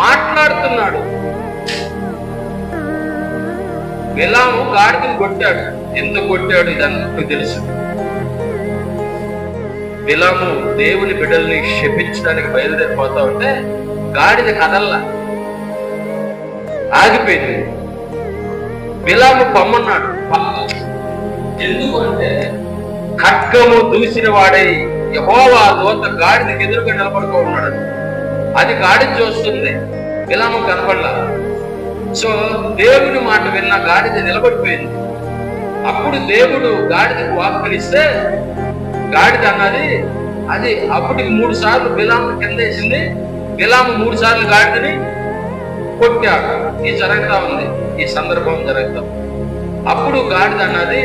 మాట్లాడుతున్నాడు. బిలాము గాడిదను కొట్టాడు. ఎందుకు కొట్టాడు ఇదంతా తెలుసు. బిలాము దేవుని బిడ్డల్ని శపించడానికి బయలుదేరిపోతా ఉంటే గాడిద కదల్లా, ఆగిపోయింది. బిలాము పొమ్మన్నాడు. ఎందుకు అంటే ఖడ్గము దూసిన వాడై యెహోవా దూత గాడిదకి ఎదురుగా నిలబడుతూ ఉన్నాడు. అది గాడిద చూస్తుంది, బిలాము కనపడలా. సో దేవుని మాట విన్న గాడిద నిలబడిపోయింది. అప్పుడు దేవుడు గాడిదకు వాక్కునిస్తే గాడిద అన్నది అది అప్పటికి 3 సార్లు బిలాము కింద వేసింది. బిలాము 3 సార్లు గాడిదని కొట్టాడు. ఇది జరుగుతా ఉంది, ఈ సందర్భం జరుగుతాం. అప్పుడు గాడిద అన్నది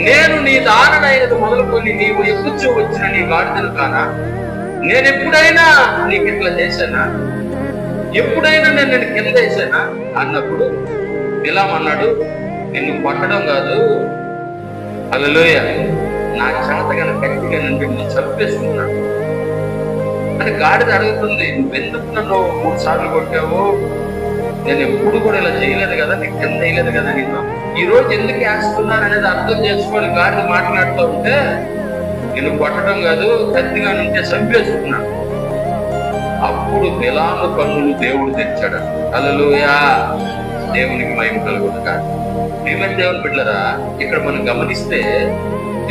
నేను నీ దాననైనది మొదలుకొని నీవు ఎక్కుచూ వచ్చిన నీ గాడిదను కానా? నేను ఎప్పుడైనా నీకు ఇట్లా చేశానా? ఎప్పుడైనా నేను కింద వేసానా అన్నప్పుడు బిలాము అన్నాడు, నిన్ను కొట్టడం కాదు, హల్లెలూయా, నా చేతగానే గట్టిగా నిన్ను చంపేసుకున్నాడు అని గాడిద అడుగుతుంది. నువ్వెందుకు నన్ను 3 సార్లు కొట్టావు? నేను ఎప్పుడు కూడా ఇలా చేయలేదు కదా, నీకు కింద వేయలేదు కదా, నేను ఈ రోజు ఎందుకు వేస్తున్నాను అనేది అర్థం చేసుకొని గాడిద మాట్లాడుతూ ఉంటే, నిన్ను కొట్టడం కాదు, కత్తిగా నుంటే చంపేసుకున్నాను. అప్పుడు బిలాము కన్నులు దేవుడు తెచ్చాడు. హల్లెలూయా, దేవునికి మహిమ కలుగునుగా. ప్రియమైన దేవుని బిడ్డలారా, ఇక్కడ మనం గమనిస్తే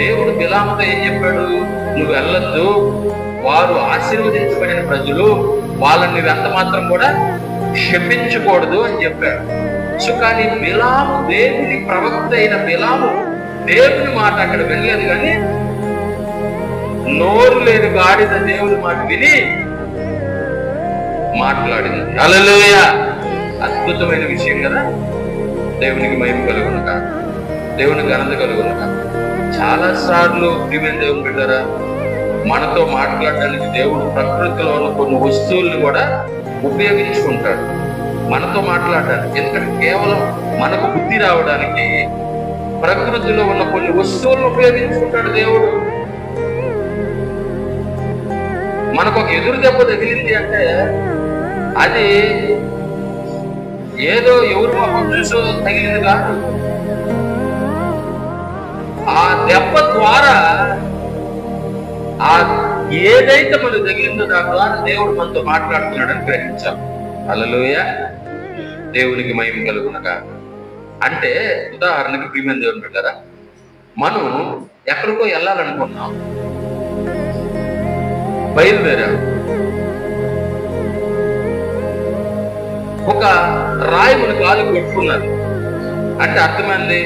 దేవుడు బిలాముతో ఏం చెప్పాడు? నువ్వు వెళ్ళొద్దు, వారు ఆశీర్వదించబడిన ప్రజలు, వాళ్ళని ఎంత మాత్రం కూడా క్షమించకూడదు అని చెప్పాడు. సో కానీ బిలాము, దేవుని ప్రవక్త అయిన బిలాము దేవుని మాట అక్కడ వెళ్ళలేదు, కానీ నోరు లేని గాడిద దేవుని మాట విని మాట్లాడింది. హల్లెలూయా, అద్భుతమైన విషయం కదా. దేవునికి మహిమ కలుగునుగా, దేవునికి ఘనత కలుగునుగా. చాలా సార్లు ప్రియమైన దేవుని బిడ్డలారా, మనతో మాట్లాడడానికి దేవుడు ప్రకృతిలో ఉన్న కొన్ని వస్తువులను కూడా ఉపయోగించుకుంటాడు మనతో మాట్లాడడానికి. ఎందుకంటే కేవలం మనకు బుద్ధి రావడానికి ప్రకృతిలో ఉన్న కొన్ని వస్తువులను ఉపయోగించుకుంటాడు దేవుడు. మనకు ఒక ఎదురు దెబ్బ తగిలింది అంటే అది ఏదో ఎవరు మాకు చూసో తగిలింది కాదు. ఆ దెబ్బ ద్వారా ఆ ఏదైతే మనకు తగిలిందో దాని ద్వారా దేవుడు మనతో మాట్లాడుతున్నాడని గ్రహించాం. హల్లెలూయా, దేవునికి మహిమ కలుగునగా. అంటే ఉదాహరణకి ప్రియమైన దేవుని బిడ్డలారా, మనం ఎక్కడికో వెళ్ళాలనుకున్నాం, బయలుదేరాం. ఒక రాయి మన కాలు కొట్టుకున్నది అంటే అర్థమైంది.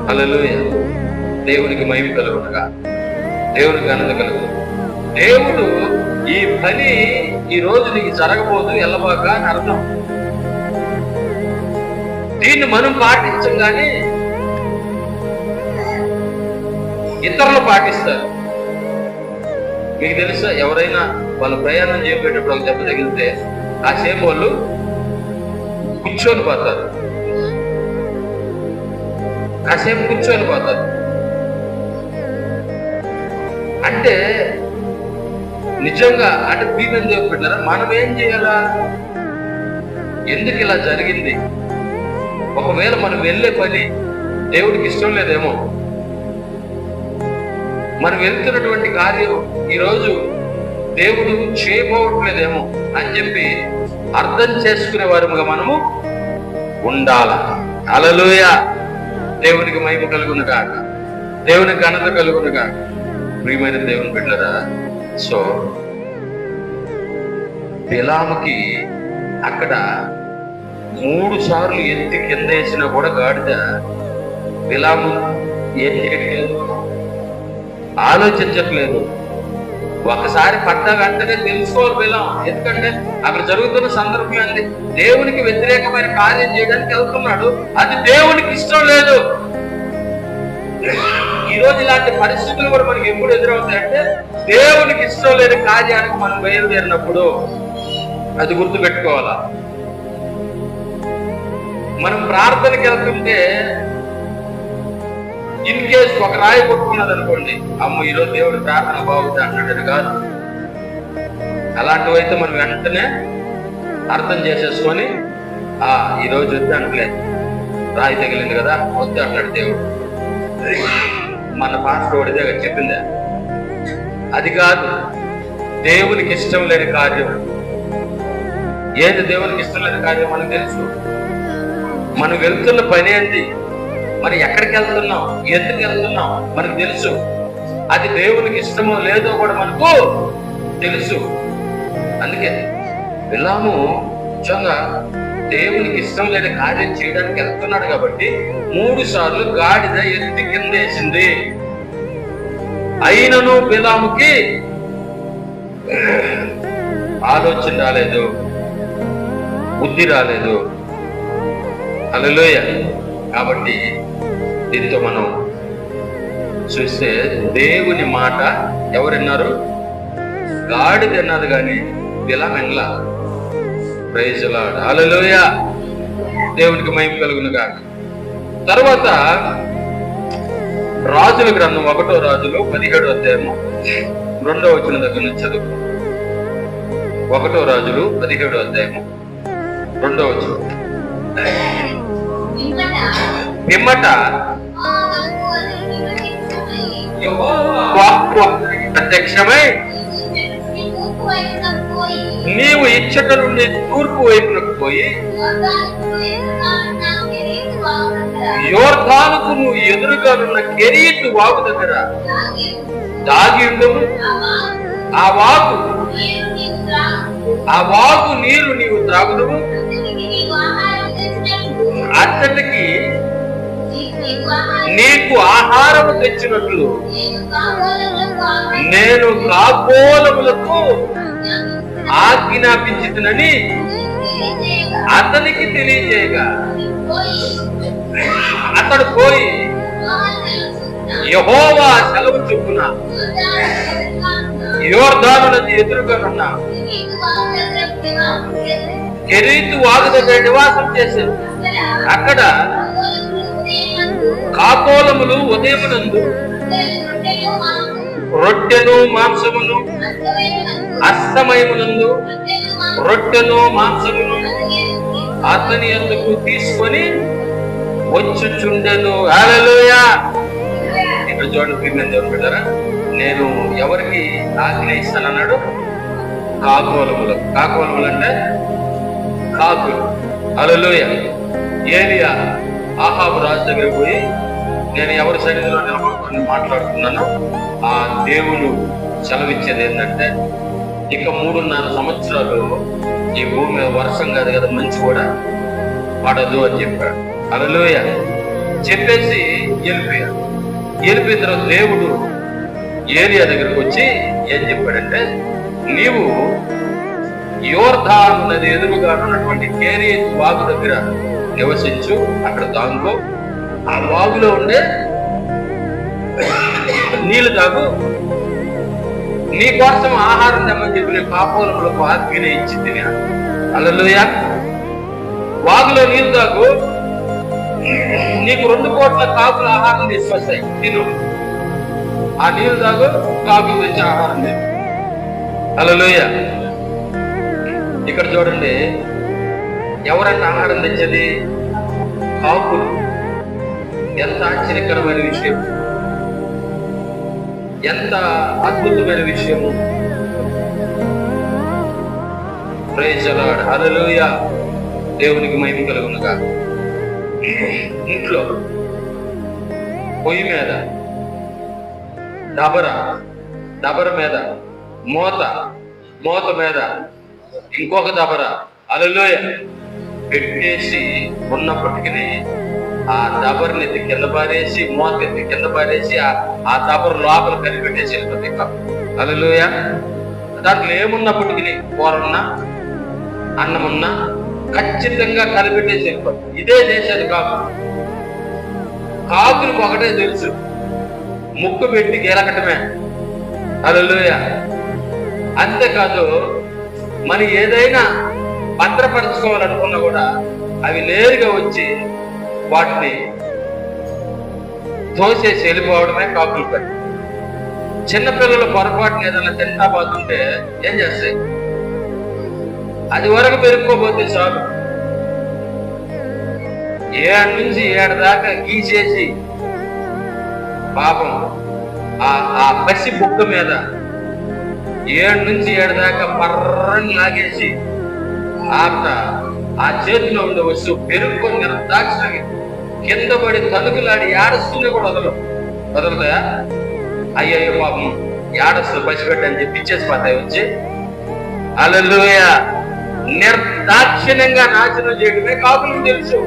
హల్లెలూయా, దేవునికి మహిమ కలుగునగా, దేవునికి ఘనత కలుగును. దేవుడు ఈ పని ఈ రోజు నీకు జరగబోదు, వెళ్ళబాక అని అర్థం. దీన్ని మనం పాటించం కానీ ఇతరులు పాటిస్తారు. మీకు తెలుసా, ఎవరైనా వాళ్ళు ప్రయాణం చేయబోయేటప్పుడు ఒక దెబ్బ తగిలితే కాసేపు వాళ్ళు కూర్చొని పోతారు, కాసేపు కూర్చొని పోతారు. అంటే నిజంగా అంటే ప్రియమైన దేవుని బిడ్డలారా, మనం ఏం చేయాలా? ఎందుకు ఇలా జరిగింది? ఒకవేళ మనం వెళ్ళే పని దేవుడికి ఇష్టం లేదేమో, మనం వెళ్తున్నటువంటి కార్యం ఈరోజు దేవుడు చేయబోవట్లేదేమో అని చెప్పి అర్థం చేసుకునే వారుగా మనము ఉండాల. హల్లెలూయా, దేవునికి మహిమ కలుగునుగా, దేవునికి ఘనత కలుగునుగా. ప్రియమైన దేవుని బిడ్డలారా, సో బిలాముకి అక్కడ 3 సార్లు ఎత్తి కింద వేసినా కూడా గాడిద బిలాము ఏం చేయట్లేదు, ఆలోచించట్లేదు. ఒకసారి పడ్డ వెంటనే తెలుసుకోవాలి బిలాము. ఎందుకంటే అక్కడ జరుగుతున్న సందర్భం ఏంటి? దేవునికి వ్యతిరేకమైన కార్యం చేయడానికి వెళ్తున్నాడు, అది దేవునికి ఇష్టం లేదు. ఈ రోజు ఇలాంటి పరిస్థితులు కూడా మనకి ఎప్పుడు ఎదురవుతాయంటే దేవునికి ఇష్టం లేని కార్యానికి మనం బయలుదేరినప్పుడు. అది గుర్తు పెట్టుకోవాలా. మనం ప్రార్థనకి వెళ్తుంటే ఇన్ కేస్ ఒక రాయి కొట్టుకున్నది అనుకోండి, అమ్మ ఈరోజు దేవుడి ప్రార్థన బాగుంది అన్నట్టు కాదు. అలాంటివైతే మనం వెంటనే అర్థం చేసేసుకొని ఈరోజు వద్దు అనట్లేదు, రాయి తగిలింది కదా వద్దు అన్నాడు దేవుడు. మన పాస్టర్ ఓడిదే చెప్పిందే, అది కాదు. దేవునికి ఇష్టం లేని కార్యం ఏది? దేవునికి ఇష్టం లేని కార్యం మనకు తెలుసు. మనం వెళ్తున్న పని ఏంటి, మరి ఎక్కడికి వెళ్తున్నాం, ఎందుకు వెళ్తున్నాం మనకు తెలుసు. అది దేవునికి ఇష్టమో లేదో కూడా మనకు తెలుసు. అందుకే బిలాము నిజంగా దేవునికి ఇష్టం లేని కార్యం చేయడానికి వెళ్తున్నాడు కాబట్టి 3 సార్లు గాడిద ఎత్తి కింద వేసింది. అయినను బిలాముకి ఆలోచన రాలేదు, బుద్ధి రాలేదు. హల్లెలూయా, కాబట్టి దీంతో మనం చూస్తే దేవుని మాట ఎవరున్నారు? గాడిద అన్నది కానీ ఇలా మెనలా. Praise the Lord, hallelujah. దేవునికి మహిమ కలుగునుగా. తర్వాత రాజుల గ్రంథం 1వ రాజులు 17వ అధ్యాయము 2వ వచనం దగ్గర నుంచి చదువు. 1వ రాజులు 17వ అధ్యాయము 2వ వచనం. పిమ్మట ప్రత్యక్షమై నీవు ఇచ్చట నుండి తూర్పు వైపునకు పోయి యోర్దానుకు నువ్వు ఎదురుగానున్న కెరీతు వాగు దగ్గర దాగి ఉండము. ఆ వాగు నీరు నీవు త్రాగుదము. అతడికి నీకు ఆహారము తెచ్చినట్లు నేను కాకోలములకు ఆజ్ఞాపించునని అతనికి తెలియజేయగా అతడు పోయి యెహోవా సెలవు చొప్పున యోర్దాను నది ఎదురుగానున్న కెరీతు వాగు దగ్గర నివాసం చేశారు. అక్కడ కాకోలములు ఉదయమునందు రొట్టెను మాంసమును, అస్తమయమునందు రొట్టెను మాంసమును అతని ఎందుకు తీసుకొని వచ్చుచుండెను. హల్లెలూయా. ఇక్కడ చూడండి, దేవుని బిడ్డలారా, నేను ఎవరికి ఆజ్ఞ ఇస్తానన్నాడు? కాకోలములు. కాకోలములు అంటే కాకులు. హల్లెలూయా. ఏలియా ఆహాబు రాజు దగ్గర పోయి, నేను ఎవరి సన్నిధిలో నిలబడుకొని మాట్లాడుతున్నాను, ఆ దేవుడు సెలవిచ్చేది ఏంటంటే ఇక 3.5 సంవత్సరాలు ఈ భూమి మీద వర్షం కాదు కదా, మంచి కూడా పడదు అని చెప్పాడు. హల్లెలూయా. చెప్పేసి వెళ్ళిపోయాడు. వెళ్ళిపోయిన తర్వాత దేవుడు ఏలియా దగ్గరకు వచ్చి ఏం చెప్పాడంటే, నీవు యోర్దాను నది ఎదురుగా ఉన్నటువంటి కెరీతు వాగు దగ్గర నివసించు, అక్కడ దాంట్లో ఆ వాగులో ఉండే నీళ్లు తాగు, నీ కోసం ఆహారం తెమ్మని చెప్పి కాపోలములకు ఆజ్ఞ ఇచ్చి తిని. హల్లెలూయా. వాగులో నీళ్లు తాగు, నీకు 2 కోట్ల కాకుల ఆహారం తీసుకొస్తాయి, తిను. ఆ నీళ్లు తాగు, కాకులు తెచ్చి ఆహారం తిను. హల్లెలూయా. ఇక్కడ చూడండి, ఎవరంటే ఆహారం తెచ్చేది? కాకులు. ఎంత ఆశ్చర్యకరమైన విషయం, ఎంత అద్భుతమైన విషయము. Praise the Lord, hallelujah. దేవునికి మహిమ కలుగునుగా. ఇంట్లో పొయ్యి మీద దబర మీద మూత మీద ఇంకొక దబర, హల్లెలూయా, పెట్టేసి ఉన్నప్పటికీ ఆ దబర్ని ఎత్తి కింద పారేసి, మూత ఎత్తి కింద పారేసి ఆ దబరు లోపల కలిపెట్టేసి వెళ్ళిపోతుంది. హల్లెలూయా. దాంట్లో ఏమున్నప్పటికీ, కూరన్నా అన్నమున్నా ఖచ్చితంగా కలిపెట్టేసి వెళ్ళిపోతుంది. ఇదే చేసేది కాకులకు ఒకటే తెలుసు, ముక్కు పెట్టి గెలకటమే. హల్లెలూయా. అంతేకాదు, మరి ఏదైనా భద్రపరచుకోవాలనుకున్నా కూడా అవి నేరుగా వచ్చి వాటిని తోసేసి వెళ్ళిపోవడమే కాకులు పని. చిన్నపిల్లలు పొరపాటున ఏదైనా తింటా పోతుంటే ఏం చేస్తాయి? అది వరకు పెరుక్కోపోతే చాలు, 7 నుంచి 7 దాకా గీసేసి పాపం ఆ పసి బుక్క మీద 7 నుంచి 7 దాకా పర్రని లాగేసి ఆ చేతిలో ఉండే వస్తువు పెరుక్కొని దాచి కింద పడి తలుకులాడి ఏడస్తూనే కూడా వదలతాయా? అయ్యో పాపం ఏడస్తూ పసిపెట్టని చెప్పి ఇచ్చేసిపోతాయి వచ్చి. హల్లెలూయా. నిర్దాక్షిణ్యంగా నాశనం చేయడమే కాకులకు తెలుసు.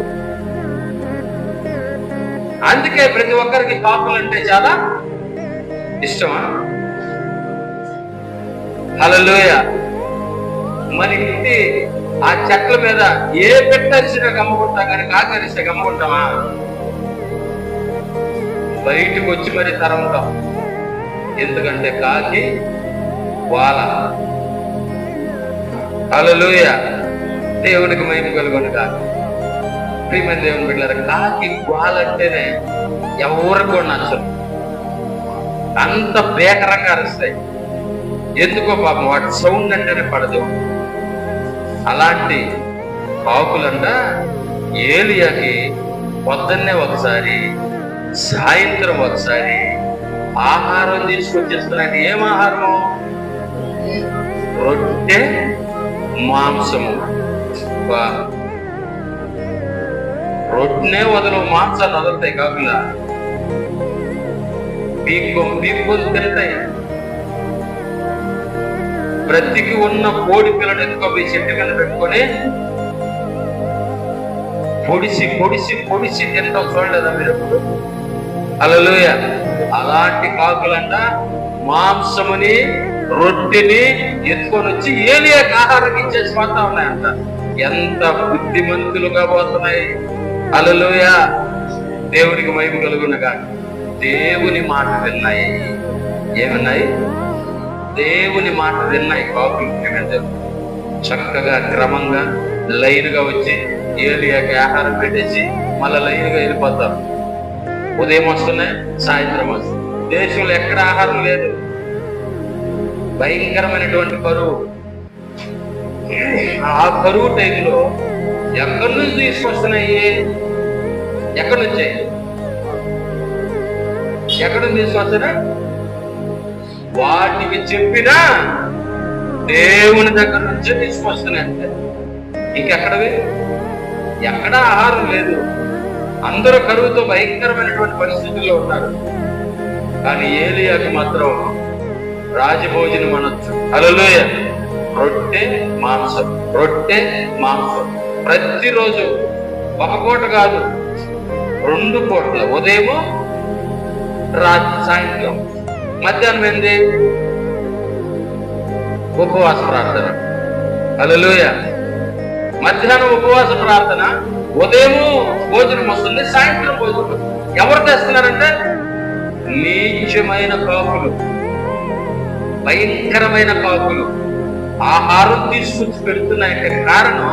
అందుకే ప్రతి ఒక్కరికి కాకులు అంటే చాలా ఇష్టమా? హల్లెలూయా. మరి ఇంటి ఆ చెట్ల మీద ఏ పెట్టరిసినా గమ్ముకుంటాం, కానీ కాకరిస్తే గమ్ముకుంటామా? బయటకు వచ్చి మరి తరంటాం. ఎందుకంటే కాకి వాల. హల్లెలూయా, దేవునికి మహిమ కలుగును గాక. ప్రియమైన దేవుని బిడ్డలారా, కాకి వాలంటేనే ఎవరికి కూడా నచ్చదు. అంత భేకరంగా అరుస్తాయి. ఎందుకో పాపం వాటి సౌండ్ అంటేనే పడదు. అలాంటి కాకులంట ఏలియాకి పొద్దున్నే ఒకసారి, సాయంత్రం ఒకసారి ఆహారం తీసుకొచ్చేస్తున్నాయి. ఏం ఆహారము? రొట్టె, మాంసము. రొట్టెనే వదలవు, మాంసాన్ని వదులుతాయి కాకులా. పీక్కొని తింటాయి. బ్రతికి ఉన్న కోడి పిల్లను ఎత్తుకోపోయి చెట్టు కింద పెట్టుకొని పొడిసి పొడిసి పొడిసి తింటాం. చూడలేదా మీరు ఎప్పుడు? హల్లెలూయా. అలాంటి కాకులంట మాంసముని, రొట్టెని ఎత్తుకొని వచ్చి ఏలియాకి ఆహారం ఇచ్చేసి పోతా ఉన్నాయంట. ఎంత బుద్ధిమంతులుగా పోతున్నాయి. హల్లెలూయా, దేవునికి మహిమ కలుగునుగా. దేవుని మాట విన్నాయి. ఏమన్నాయి? దేవుని మాట విన్నాయి కాకులు. చక్కగా క్రమంగా లైన్గా వచ్చి ఏలియాకి ఆహారం పెట్టేసి మళ్ళీ లైన్గా వెళ్ళిపోతారు. ఉదయం వస్తున్నాయి, సాయంత్రం వస్తుంది. దేశంలో ఎక్కడ ఆహారం లేదు. భయంకరమైనటువంటి కరువు. ఆ కరువు టైంలో ఎక్కడి నుంచి తీసుకొస్తున్నాయి? ఎక్కడి నుంచి తీసుకొస్తున్నా? వాటికి చెప్పినా దేవుని దగ్గర నుంచే తీసుకొస్తున్నాయి. అంతే, ఇంకెక్కడవి? ఎక్కడ ఆహారం లేదు. అందరూ కరువుతో భయంకరమైనటువంటి పరిస్థితుల్లో ఉన్నారు. కానీ ఏలియాకి మాత్రం రాజభోజనం అనొచ్చు. హల్లెలూయా. రొట్టె మాంసం, రొట్టె మాంసం. ప్రతిరోజు ఒక పూట కాదు, 2 పూటలు. ఉదయము, రాత్రి, సాయంత్రం. మధ్యాహ్నం ఏంది? ఉపవాస ప్రార్థన. హల్లెలూయా. మధ్యాహ్నం ఉపవాస ప్రార్థన, ఉదయము భోజనం వస్తుంది, సాయంత్రం భోజనం. ఎవరు తెస్తున్నారంటే నీచమైన కాకులు, భయంకరమైన కాకులు ఆహారం తీసుకొచ్చి పెడుతున్నాయంటే కారణం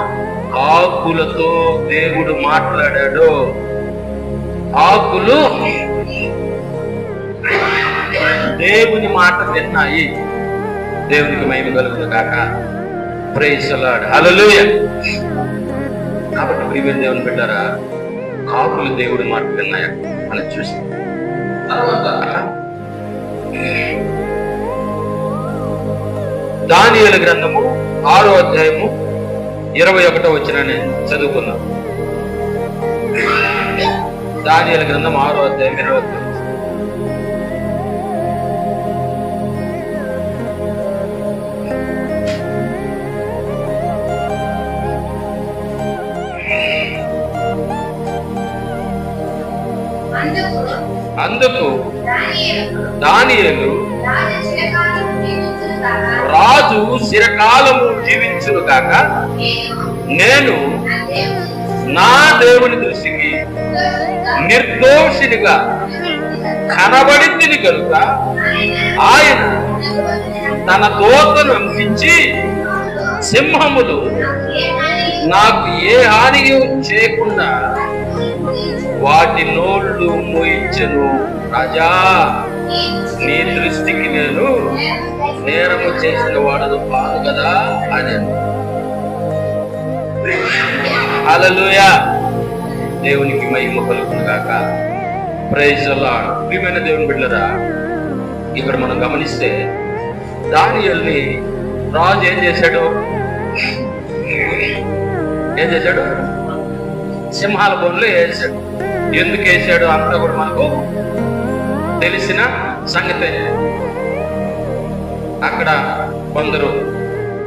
కాకులతో దేవుడు మాట్లాడాడు. కాకులు దేవుని మాట విన్నాయి. దేవునికి మహిమ కలుగును గాక. Praise the Lord. హల్లెలూయా. కాబట్టి ప్రియమైన దేవుని బిడ్డలారా, కాకులు దేవుడి మాట విన్నాయి అని చూసి దానియేలు గ్రంథము 6వ అధ్యాయము 21వ వచనాన్ని చదువుకున్నాం. దానియేలు గ్రంథం 6వ అధ్యాయం 21. అందుకు దానియేలు రాజు చిరకాలము జీవించును గాక, నేను నా దేవుని దృష్టికి నిర్దోషినిగా కనబడింది కనుక ఆయన తన దూతను పంపించి సింహములు నాకు ఏ హాని చేయకుండా వాటి నోళ్ళు మోయించెను. రాజా, నీ దృష్టికి నేను నేరము చేసిన వాడను కాదు కదా అని. హల్లెలూయా. దేవునికి మహిమ కలుగును గాక. Praise the Lord. ప్రియమైన దేవుని బిడ్డలారా, ఇక్కడ మనం గమనిస్తే దానియేలుని రాజు ఏం చేశాడు? సింహాల బోన్లో వేసాడు. ఎందుకు వేసాడు అంతా కూడా మనకు తెలిసిన సంగతే. అక్కడ కొందరు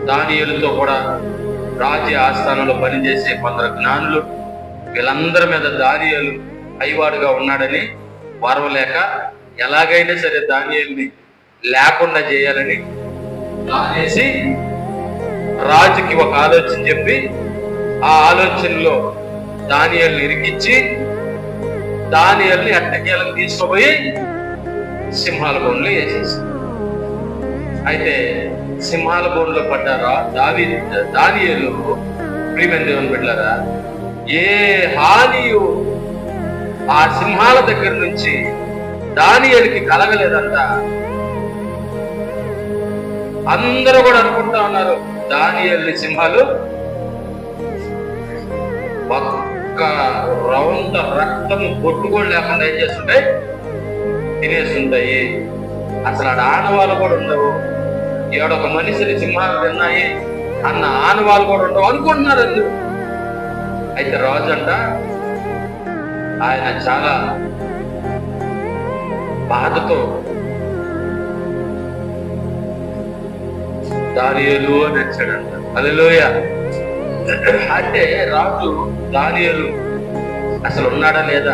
దానియేలుతో కూడా రాజ్య ఆస్థానంలో పనిచేసే కొందరు జ్ఞానులు, వీళ్ళందరి మీద దానియేలు పైవాడుగా ఉన్నాడని వారవలేక ఎలాగైనా సరే దానియేలుని లేకుండా చేయాలని చేసి రాజుకి ఒక ఆలోచన చెప్పి ఆ ఆలోచనలో దానియేలుని ఇరికించి దానియేలుని ఎట్టకేలకు తీసుకుపోయి సింహాల బోన్లో వేసేసి, అయితే సింహాల బోన్లో పడ్డారా దానియేలు ప్రియమైన దేవుని బిడ్డలారా, ఏ హానియు ఆ సింహాల దగ్గర నుంచి దానియేలుకి కలగలేదంట. అందరూ కూడా అనుకుంటా ఉన్నారు దానియేలుని సింహాలు ఒక్క రౌండ్ రక్తము కొట్టుకోడు లేకుండా ఏం చేస్తుంటాయి, తినేస్తుంటాయి. అసలు ఆడ ఆనవాళ్ళు కూడా ఉండవు. ఏడొక మనిషిని సింహాలు తిన్నాయి అన్న ఆనవాళ్ళు కూడా ఉండవు అనుకుంటున్నారు అందరూ. అయితే రాజు అంట ఆయన చాలా బాధతో దానియేలు అని వచ్చాడంట. హల్లెలూయా. అంటే రాజు దానియేలు అసలు ఉన్నాడా లేదా,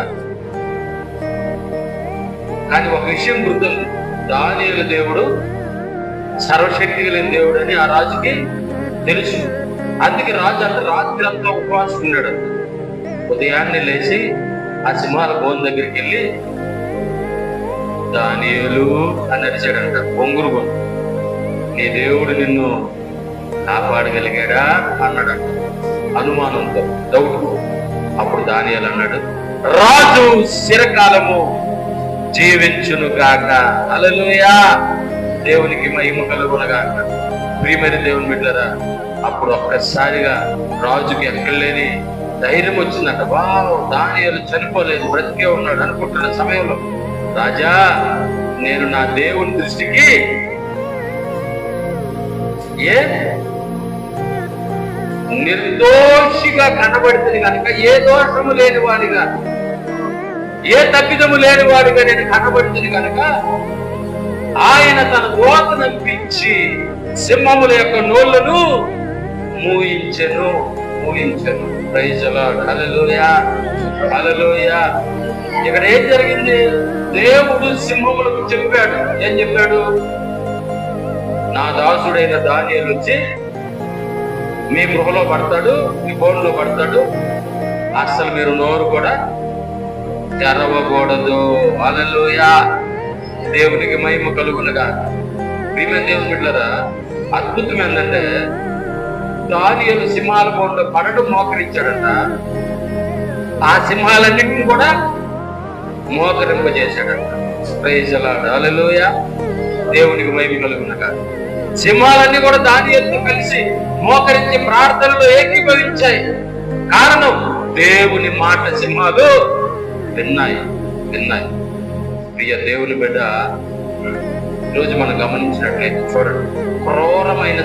కానీ ఒక విషయం గుర్తుంది, దానియేలు దేవుడు సర్వశక్తి కలిగిన దేవుడు అని ఆ రాజుకి తెలుసు. అందుకే రాజు అంత రాత్రి అంతా ఉపవాసం ఉన్నాడు. ఉదయాన్నే లేచి ఆ సింహాల బోన్ దగ్గరికి వెళ్ళి దానియేలు అని అరిచాడంట బొంగురు బొంగు, నీ దేవుడు నిన్ను కాపాడగలిగాడా అన్నాడంట అనుమానంతో, డౌట్. అప్పుడు దానియేలు అన్నాడు, రాజు చిరకాలము జీవించును గాక. హల్లెలూయా. దేవునికి మహిమ కలుగునుగాక. ప్రియమైన దేవుని బిడ్డలారా, అప్పుడు ఒక్కసారిగా రాజుకి ఎక్కడలేని ధైర్యం వచ్చిందంట. దానియేలు చనిపోలేదు, బ్రతికే ఉన్నాడు అనుకుంటున్న సమయంలో, రాజా నేను నా దేవుని దృష్టికి నిర్దోషిగా కనబడుతుంది కనుక, ఏ దోషము లేని వాడిగా, ఏ తప్పిదము లేని వాడిగా నేను కనబడుతుంది కనుక ఆయన తన దోత నంపించి సింహముల యొక్క నోళ్లను మూయించెను. Praise the Lord. Hallelujah, hallelujah. ఇక్కడ ఏం జరిగింది, దేవుడు సింహములకు చెప్పాడు. ఏం చెప్పాడు, నా దాసుడైన దానియేలు వచ్చి మీ గృహలో పడతాడు, మీ బోన్లో పడతాడు, అసలు మీరు నోరు కూడా తెరవకూడదు. హల్లెలూయా. దేవునికి మహిమ కలుగునుగా. ప్రియమైన దేవుని బిడ్డలారా, అద్భుతం ఏంటంటే దానియేలు సింహాల బోన్లో పడడం మోకరించాడంట. ఆ సింహాలన్నింటినీ కూడా మోకరింపజేశాడంట. Praise the Lord. హల్లెలూయా. దేవునికి మహిమ కలుగునుగా. సింహాలన్నీ కూడా దానియేలుతో కలిసి మోకరించి ప్రార్థనలో ఏకీభవించాయి. కారణం, దేవుని మాట సింహాలు విన్నాయి. ప్రియ దేవుని బిడ్డ, ఈరోజు మనం గమనించినట్లయితే చూడండి, క్రూరమైన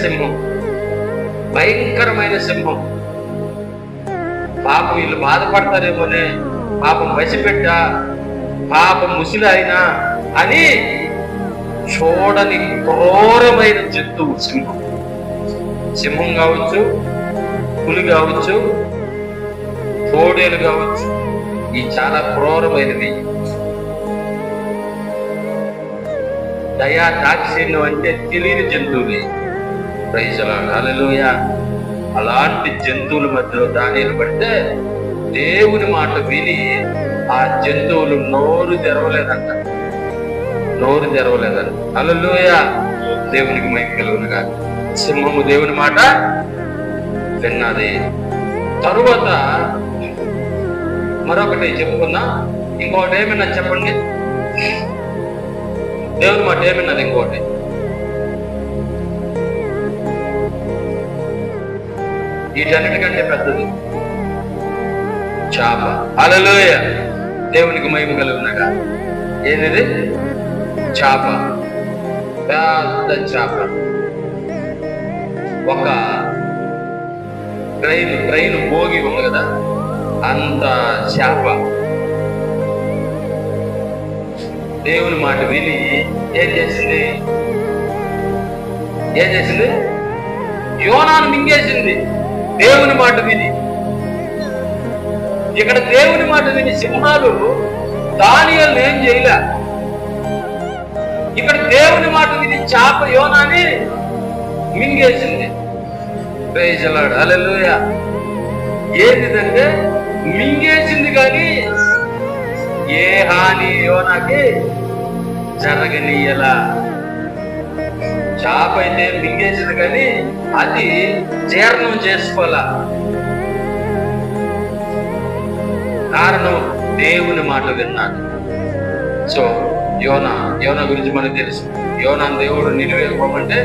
సింహం, భయంకరమైన సింహం. పాపం వీళ్ళు బాధపడతారేమోనే, పాపం వసిపెట్ట, పాపం ముసిలి అయినా అని చూడని క్రూరమైన జంతువు సింహం కావచ్చు, పులి కావచ్చు, తోడేలు కావచ్చు, ఈ చాలా క్రూరమైనవి. దయా దాక్షిణ్యం అంటే తెలియని జంతువులే. Praise the Lord. హల్లెలూయా. అలాంటి జంతువుల మధ్యలో దానియేలు పడితే దేవుని మాట విని ఆ జంతువులు నోరు తెరవలేదంట. హల్లెలూయా. దేవునికి మహిమ కలుగునుగా. సింహము దేవుని మాట విన్నది. తరువాత మరొకటి చెప్పుకున్నా, ఇంకోటి ఏమన్నా చెప్పండి, దేవుని మాట ఏమన్నది? ఇంకోటి వీటన్నిటికంటే పెద్దది చాప. హల్లెలూయా. దేవునికి మహిమ కలుగునుగా. ఏంటిది? చాప, పెద్ద చాప. ఒక ట్రైన్ భోగి ఉంది కదా, అంత చేప దేవుని మాట విని ఏం చేసింది? యోనాను మింగేసింది దేవుని మాట విని. ఇక్కడ దేవుని మాట విని సింహాలు దానియేలును ఏం చేయలే. ఇక్కడ దేవుని మాట విని చేప యోనాని మింగేసింది. Praise the Lord. హల్లెలూయా. ఏంటిదంటే మింగేసింది కానీ ఏ హాని యోనాకి జరగనీయలా. చేప అయితే మింగేసింది కానీ అది జీర్ణం చేసుకోవాలా. కారణం దేవుని మాట విన్నాడు. సో యోనా గురించి మనకు తెలుసు. యోనా దేవుడు నిలువేయకపోమంటే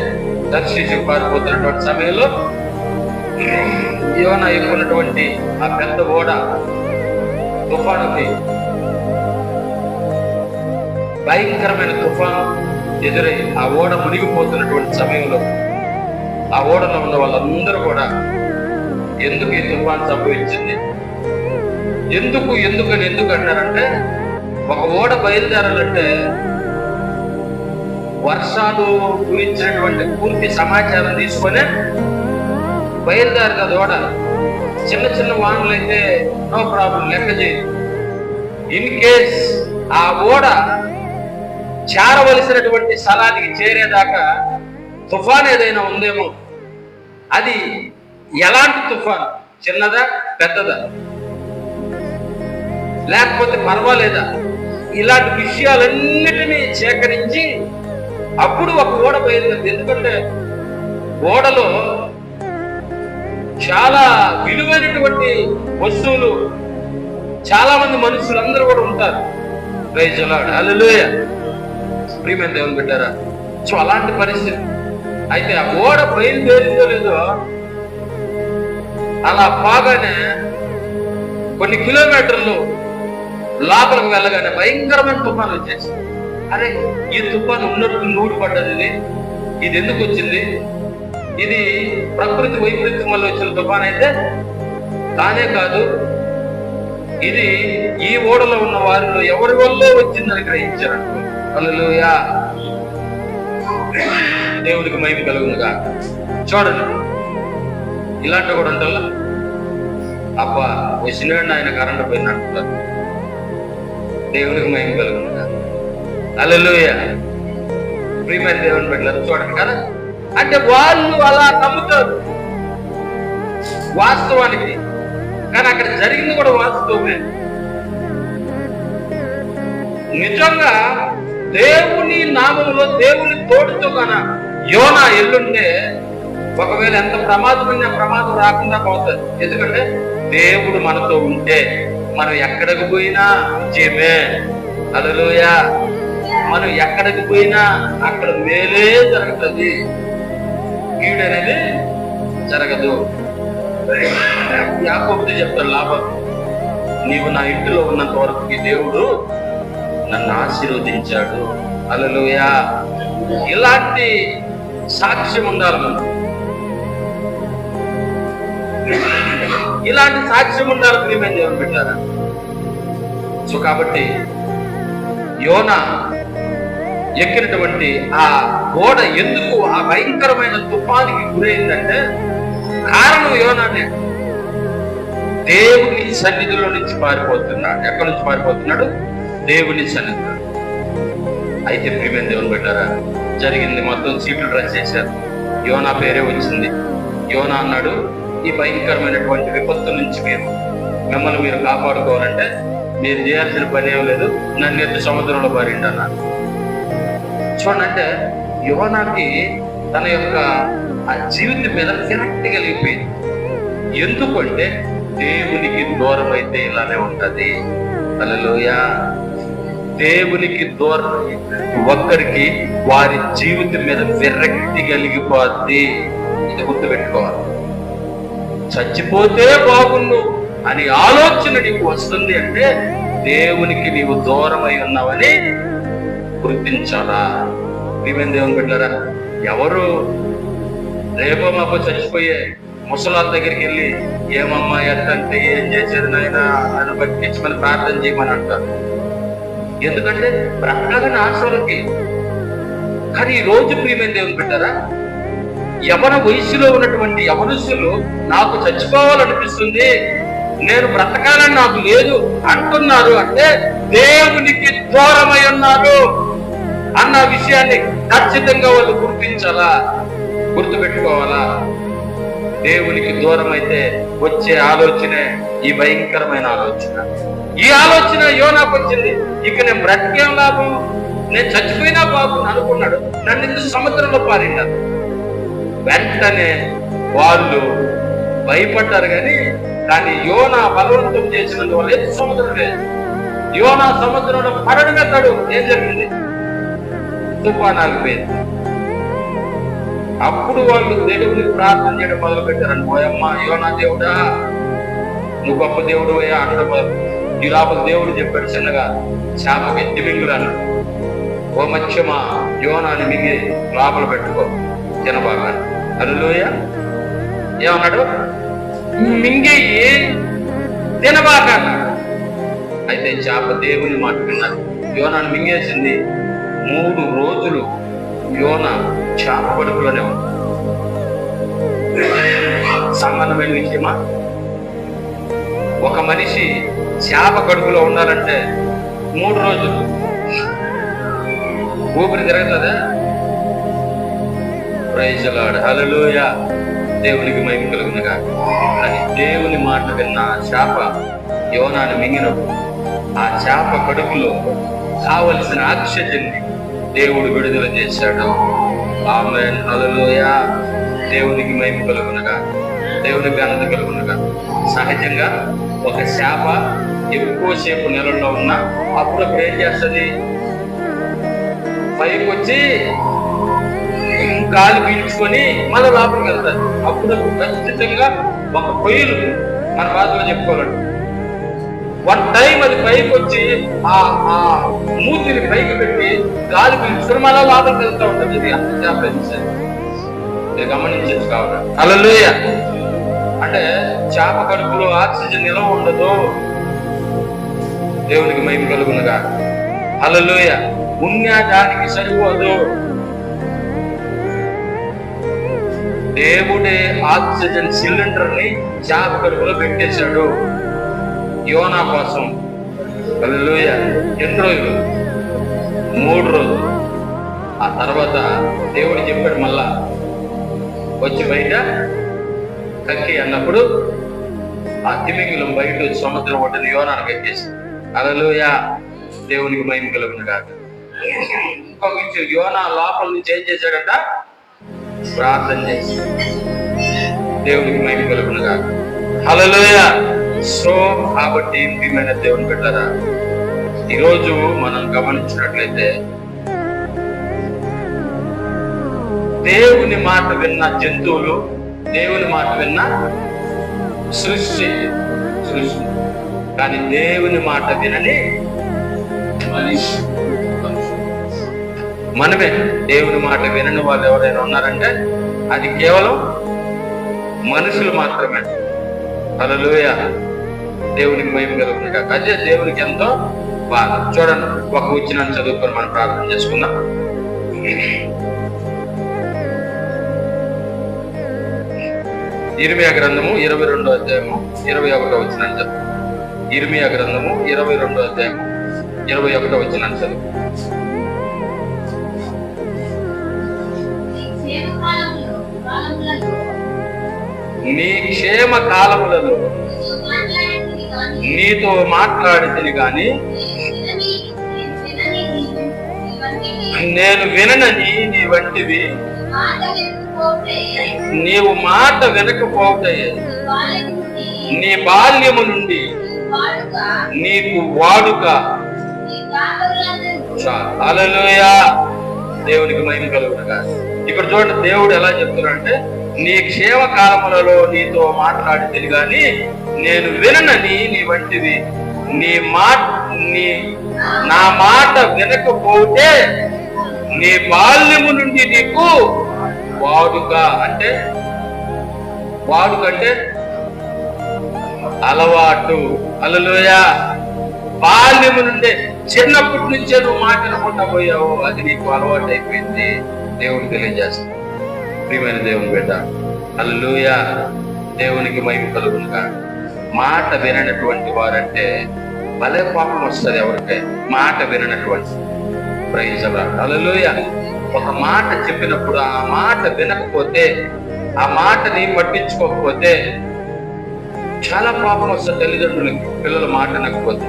దర్శించి పారిపోతున్నటువంటి సమయంలో యోనా ఎక్కున్నటువంటి ఆ పెద్ద ఓడ తుఫానుకి, భయంకరమైన తుఫాను ఎదురై ఆ ఓడ మునిగిపోతున్నటువంటి సమయంలో ఆ ఓడలో ఉన్న వాళ్ళందరూ కూడా ఎందుకు ఈ తుఫాను సంభవించింది, ఎందుకు అంటారంటే, ఒక ఓడ బయలుదేరాలంటే వర్షాలు గురించినటువంటి పూర్తి సమాచారం తీసుకొని బయలుదేరు కదా ఓడ. చిన్న వానలు అయితే నో ప్రాబ్లం, లెక్క చేయదు. ఇన్ కేస్ ఆ ఓడ చేరవలసినటువంటి స్థలానికి చేరేదాకా తుఫాన్ ఏదైనా ఉందేమో, అది ఎలాంటి తుఫాన్, చిన్నదా పెద్దదా, లేకపోతే పర్వాలేదా, ఇలాంటి విషయాలన్నిటినీ సేకరించి అప్పుడు ఒక ఓడ బయలుదేరింది. ఎందుకంటే ఓడలో చాలా విలువైనటువంటి వస్తువులు, చాలా మంది మనుషులందరూ కూడా ఉంటారు. ప్రైజ్ ది లార్డ్, హల్లెలూయా. ప్రియమైన దేవుని బిడ్డారా, సో అలాంటి పరిస్థితి. అయితే ఆ ఓడ బయలుదేరిందో లేదో, అలా బాగానే కొన్ని కిలోమీటర్లు లోపలికి వెళ్ళగానే భయంకరమైన తుఫాను వచ్చేసింది. అరే, ఈ తుఫాను ఉన్నట్టు నూడు పడ్డది, ఇది ఎందుకు వచ్చింది, ఇది ప్రకృతి వైపరీత్యం వల్ల వచ్చిన తుఫాన్ అయితే కానే కాదు, ఇది ఈ ఓడలో ఉన్న వారిలో ఎవరి వల్ల వచ్చిందని గ్రహించారంట. హల్లెలూయా, దేవునికి మహిమ కలుగునుగా. చూడండి, ఇలాంటి కూడా ఉంటా, అబ్బా వచ్చినాడు ఆయన కరెంట్ పోయిన అంటున్నారు. దేవునికి మహిమ కలుగునుగా. హల్లెలూయా. ప్రియమైన దేవుని బిడ్డలారా, చూడండి కదా, అంటే వాళ్ళు అలా నమ్ముతారు వాస్తవానికి, కానీ అక్కడ జరిగింది కూడా వాస్తవమే. నిజంగా దేవుని నామంలో దేవుని తోడుతో కన యోనా ఎల్లుంటే ఒకవేళ ఎంత ప్రమాదమైన ప్రమాదం రాకుండా పోతుంది. ఎందుకంటే దేవుడు మనతో ఉంటే మనం ఎక్కడికి పోయినా విజయమే. హల్లెలూయా. మనం ఎక్కడికి పోయినా అక్కడ మేలే జరుగుతుంది, కీడు అనేది జరగదు. యాకోబుతో చెప్తాడు లాభం, నీవు నా ఇంటిలో ఉన్నంత వరకు దేవుడు నన్ను ఆశీర్వదించాడు. హల్లెలూయా. ఇలాంటి సాక్ష్యం ఉండాలి మనం, ఇలాంటి సాక్ష్యం ఉండాలి ప్రియమైన దేవుని బిడ్డలారా. సో కాబట్టి యోనా ఎక్కినటువంటి ఆ ఓడ ఎందుకు ఆ భయంకరమైన తుఫానికి గురైందంటే కారణం యోనానే. దేవుని సన్నిధిలో నుంచి పారిపోతున్నాడు. ఎక్కడి నుంచి పారిపోతున్నాడు? దేవుని సన్నిధిలో. అయితే ప్రియమైన దేవుని బిడ్డలారా, జరిగింది మొత్తం సీట్లు డ్రెస్ చేశారు. యోనా పేరే వచ్చింది. యోనా అన్నాడు, ఈ భయంకరమైనటువంటి విపత్తు నుంచి మిమ్మల్ని మీరు కాపాడుకోవాలంటే మీరు చేయాల్సిన పని ఏం లేదు, నన్ను ఎత్తు సముద్రంలో పారిండి అన్నాడు. చూడండి, అంటే యోనాకి తన యొక్క ఆ జీవితం మీద విరక్తి కలిగిపోయింది. ఎందుకంటే దేవునికి దూరం అయితే ఇలానే ఉంటది. హల్లెలూయా. దేవునికి దూరం ఒక్కరికి వారి జీవితం మీద విరక్తి కలిగిపోద్ది. ఇది గుర్తుపెట్టుకోవాలి. చచ్చిపోతే బాగుండు అని ఆలోచన నీకు వస్తుంది అంటే దేవునికి నీవు దూరం అయి ఉన్నావని గుర్తించాలా. ప్రియమైన దేవుని బిడ్డలారా, ఎవరు రేపో మాపో చచ్చిపోయే ముసలాల దగ్గరికి వెళ్ళి ఏమమ్మా ఎట్టంటే ఏం చేసేది నాయన నన్ను బతికించమని ప్రార్థన చేయమని అంటారు. ఎందుకంటే బ్రతకని ఆశలకి. కానీ ఈ రోజు ప్రియమైన దేవుని బిడ్డలారా, యవన వయసులో ఉన్నటువంటి యవనస్తులు నాకు చచ్చిపోవాలనిపిస్తుంది, నేను బ్రతకాలని నాకు లేదు అంటున్నారు. అంటే దేవునికి దూరమై ఉన్నారు అన్న విషయాన్ని ఖచ్చితంగా వాళ్ళు గుర్తించాలా, గుర్తుపెట్టుకోవాలా. దేవునికి దూరం అయితే వచ్చే ఆలోచనే ఈ భయంకరమైన ఆలోచన. ఈ ఆలోచన యోనాకు వచ్చింది. ఇక నేను బ్రతికేం లాభం, నేను చచ్చిపోయినా బాబు అనుకున్నాడు. నన్ను ఎందుకు సముద్రంలో పారినారు. వెంటనే వాళ్ళు భయపడ్డారు. కానీ యోనా బలవంతం చేసినందువల్ల ఎందుకు సముద్రం లేదు. యోనా సముద్రంలో పడడం ఎత్తాడు. ఏం జరిగింది? తుఫాను ఆగిపోయింది. అప్పుడు వాళ్ళు దేవుడిని ప్రార్థన చేయడం మొదలు పెట్టారండి. ఓయమ్మ యోనా దేవుడా, నువ్వు గొప్ప దేవుడు అయ్యా అనడం ఈ లోపల దేవుడు చెప్పాడు చిన్నగా, చేపకి ఎత్తి మింగురాను. ఓ మత్స్యమా యోనాని మింగి లోపల పెట్టుకో తినబాగా. హల్లెలూయా. ఏమన్నాడు? మింగి తినబాగా. అయితే చేప దేవుని మాట విన్నారు. యోనాను మింగేసింది. 3 రోజులు యోనా చేప కడుపులోనే ఉంది. సామాన్యమైన విషయమా? ఒక మనిషి చేప కడుపులో ఉండాలంటే 3 రోజులు ఊపిరి తిరగదా? Praise the Lord. హల్లెలూయా. దేవునికి మహిమ కలుగునుగా. కానీ దేవుని మాట విన్న చేప యోనాను మింగినప్పుడు ఆ చేప కడుపులో కావలసిన ఆక్సిజన్ ని దేవుడు విడుదల చేశాడు. ఆమేన్. హల్లెలూయా. దేవునికి మహిమ కలుగునుగా, దేవునికి ఘనత కలుగునుగా. సహజంగా ఒక చేప ఎక్కువసేపు నీళ్ళలో ఉన్నా అప్పుడప్పుడు ఏం చేస్తుంది? పైకి వచ్చి గాలి పీల్చుకొని మళ్ళీ లోపలికి వెళ్తారు. అప్పుడప్పుడు ఖచ్చితంగా ఒక పొయ్యిలు మన భాషలో చెప్పుకోవాలండి. 1 టైం అది పైకి వచ్చి ఆ మూతిని పైకి పెట్టి గాలి పీల్చుకొని మళ్ళీ లోపలికి వెళ్తూ ఉంటుంది. ఇది అంత చేప మీరు గమనించచ్చు కావాలి. హల్లెలూయా. అంటే చేప కడుపులో ఆక్సిజన్ నిలవ ఉండదు. దేవునికి మహిమ కలుగునుగా. హల్లెలూయా. పుణ్యానికి సరిపోదు. దేవుడే ఆక్సిజన్ సిలిండర్ ని చేప కడుపులో పెట్టేశాడు యోనా కోసం. హల్లెలూయా. ఎన్ని రోజులు? 3 రోజులు. ఆ తర్వాత దేవుడు చెప్పాడు మళ్ళా వచ్చి బయట కక్కి అన్నప్పుడు ఆ తిమింగలం బయట వచ్చి సముద్రం ఒడ్డున యోనాను కక్కేసి. హల్లెలూయా. దేవునికి మహిమ కలుగునుగా. యోనా లోపల నుంచి ఏం చేశాడంట? ప్రార్థన చేసి. దేవునికి మహిమ కలుగునుగా. హల్లెలూయా. సో కాబట్టి ప్రియమైన దేవుని బిడ్డలారా, ఈరోజు మనం గమనించినట్లయితే దేవుని మాట విన్న జంతువులు, దేవుని మాట విన్న సృష్టి, కానీ దేవుని మాట వినని మనిషి. మనమే. దేవుని మాట వినని వాళ్ళు ఎవరైనా ఉన్నారంటే అది కేవలం మనుషులు మాత్రమే. హల్లెలూయా. దేవునికి మహిమ కలుగునుగా. అదే దేవునికి ఎంతో బాగా. చూడండి, ఒక వచ్చిన చదువుకొని మనం ప్రార్థన చేసుకుందాం. ఇర్మియా గ్రంథము 22వ అధ్యాయము 21వ వచనాన్ని చదువు. ఇర్మియా గ్రంథము 22వ అధ్యాయము 21వ వచనాన్ని చదువు. నీ క్షేమ కాలములలో నీతో మాట్లాడితిని గాని నేను విననని నీ వంటివి నీవు మాట వినకపోతాయి. నీ బాల్యము నుండి నీకు వాడుక. హల్లెలూయా. దేవునికి మహిమ కలుగునుగా. ఇక్కడ చూడండి, దేవుడు ఎలా చెప్తున్నాడంటే నీ క్షేమ కాలములలో నీతో మాట్లాడితే గాని నేను విననని నీ వంటివి నా మాట వినకపోతే నీ బాల్యము నుండి నీకు వాడుక. అంటే అలవాటు. హల్లెలూయా. బాల్యము నుండే, చిన్నప్పటి నుంచే నువ్వు మాట్లాడకుండా పోయావు, అది నీకు అలవాటు అయిపోయింది. దేవుడు తెలియజేస్తాడు. ప్రియమైన దేవుని బిడ్డ, హల్లెలూయా. దేవునికి మహిమ కలుగునుగా. మాట విననటువంటి వారంటే భలే పాపం వస్తుంది ఎవరికై మాట విననటువంటి. Praise the Lord. హల్లెలూయా. ఒక మాట చెప్పినప్పుడు ఆ మాట వినకపోతే ఆ మాటని పట్టించుకోకపోతే చాలా పాపం వస్తుంది. తల్లిదండ్రులకి పిల్లల మాట వినకపోతే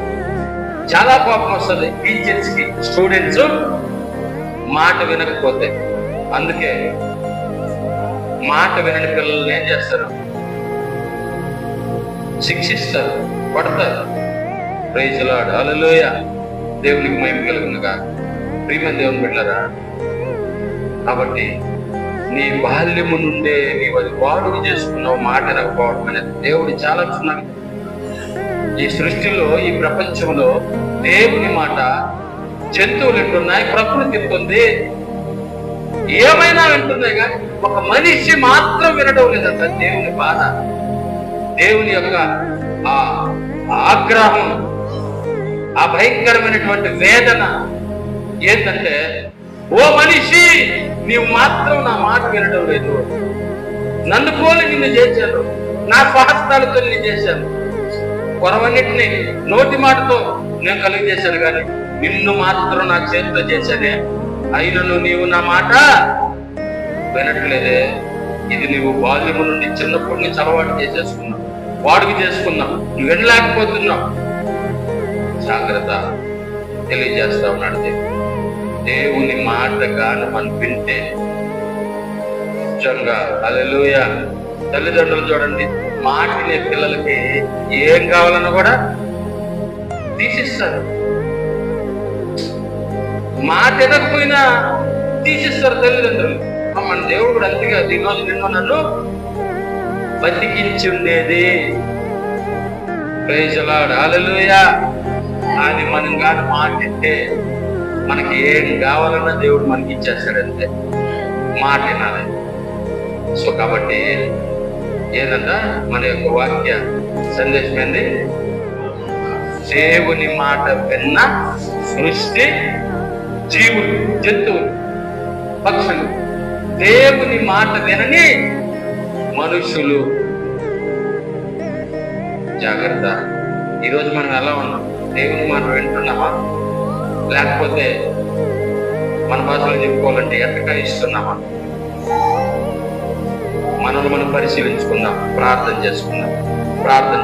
చాలా పాపం వస్తుంది. టీచర్స్ కి స్టూడెంట్స్ మాట వినకపోతే. అందుకే మాట వినని పిల్లల్ని ఏం చేస్తారు? శిక్షిస్తారు, కొడతారు. Praise lord, hallelujah. దేవునికి మహిమ కలుగునుగా. ప్రియమైన దేవుని బిడ్డలారా, కాబట్టి నీ బాల్యము నుండే నీవు అది వాడుకు చేసుకున్నావు మాట వినకపోవడం అనేది. దేవుడు చాలా చున్నాడు. ఈ సృష్టిలో, ఈ ప్రపంచంలో దేవుని మాట జంతువులు వింటున్నాయి, ప్రకృతి వింటుంది, ఏమైనా వింటున్నాయి. కానీ ఒక మనిషి మాత్రం వినడం లేదంట. దేవుని బాధ, దేవుని యొక్క ఆ ఆగ్రహం, ఆ భయంకరమైనటువంటి వేదన ఏంటంటే, ఓ మనిషి, నీవు మాత్రం నా మాట వినడం లేదు. నన్ను పోలి నిన్ను చేశాను, నా స్వహస్తాలతో నిన్ను చేశాను, కొరవన్నిటిని నోటి మాటతో నేను కలిగజేశాను, కానీ నిన్ను మాత్రం నా చేతితో చేశానే. అయినను నీవు నా మాట వినట్లేదే. ఇది నీవు బాల్యము నుండి చిన్నప్పటి నుంచి అలవాటు చేసేసుకున్నావు, వాడుకు చేసుకున్నావు, నువ్వు వినలేకపోతున్నావు. జాగ్రత్త తెలియజేస్తా ఉన్నాడు. దేవుని మాట గాని మనం వింటే నిజంగా హల్లెలూయా. తల్లిదండ్రులు చూడండి, మాటినే పిల్లలకి ఏం కావాలన్నా కూడా తీసిస్తారు. మాట వినకపోయినా తీసిస్తారు తల్లిదండ్రులు. మన దేవుడు కూడా అంతేగా, ఈరోజు నిన్ను నన్ను బతికించి ఉండేది. ప్రైజ్ లార్డ్, హల్లెలూయా. అది మనం కాదు మాటింటే మనకి ఏం కావాలన్నా దేవుడు మనకి ఇచ్చేస్తాడంతే, మాట వినాలి. సో కాబట్టి ఏదంట మన యొక్క వాక్య సందేశం ఏంది? దేవుని మాట విన్న సృష్టి, జీవులు, జంతువులు, పక్షులు, దేవుని మాట వినని మనుషులు. జాగ్రత్త. ఈరోజు మనం ఎలా ఉన్నాం? దేవుని మాట వింటున్నామా? లేకపోతే మన భాషలో చెప్పుకోవాలంటే ఎట్టకాయిస్తున్నామా? మనల్ని మనం పరిశీలించుకుందాం, ప్రార్థన చేసుకుందాం. ప్రార్థన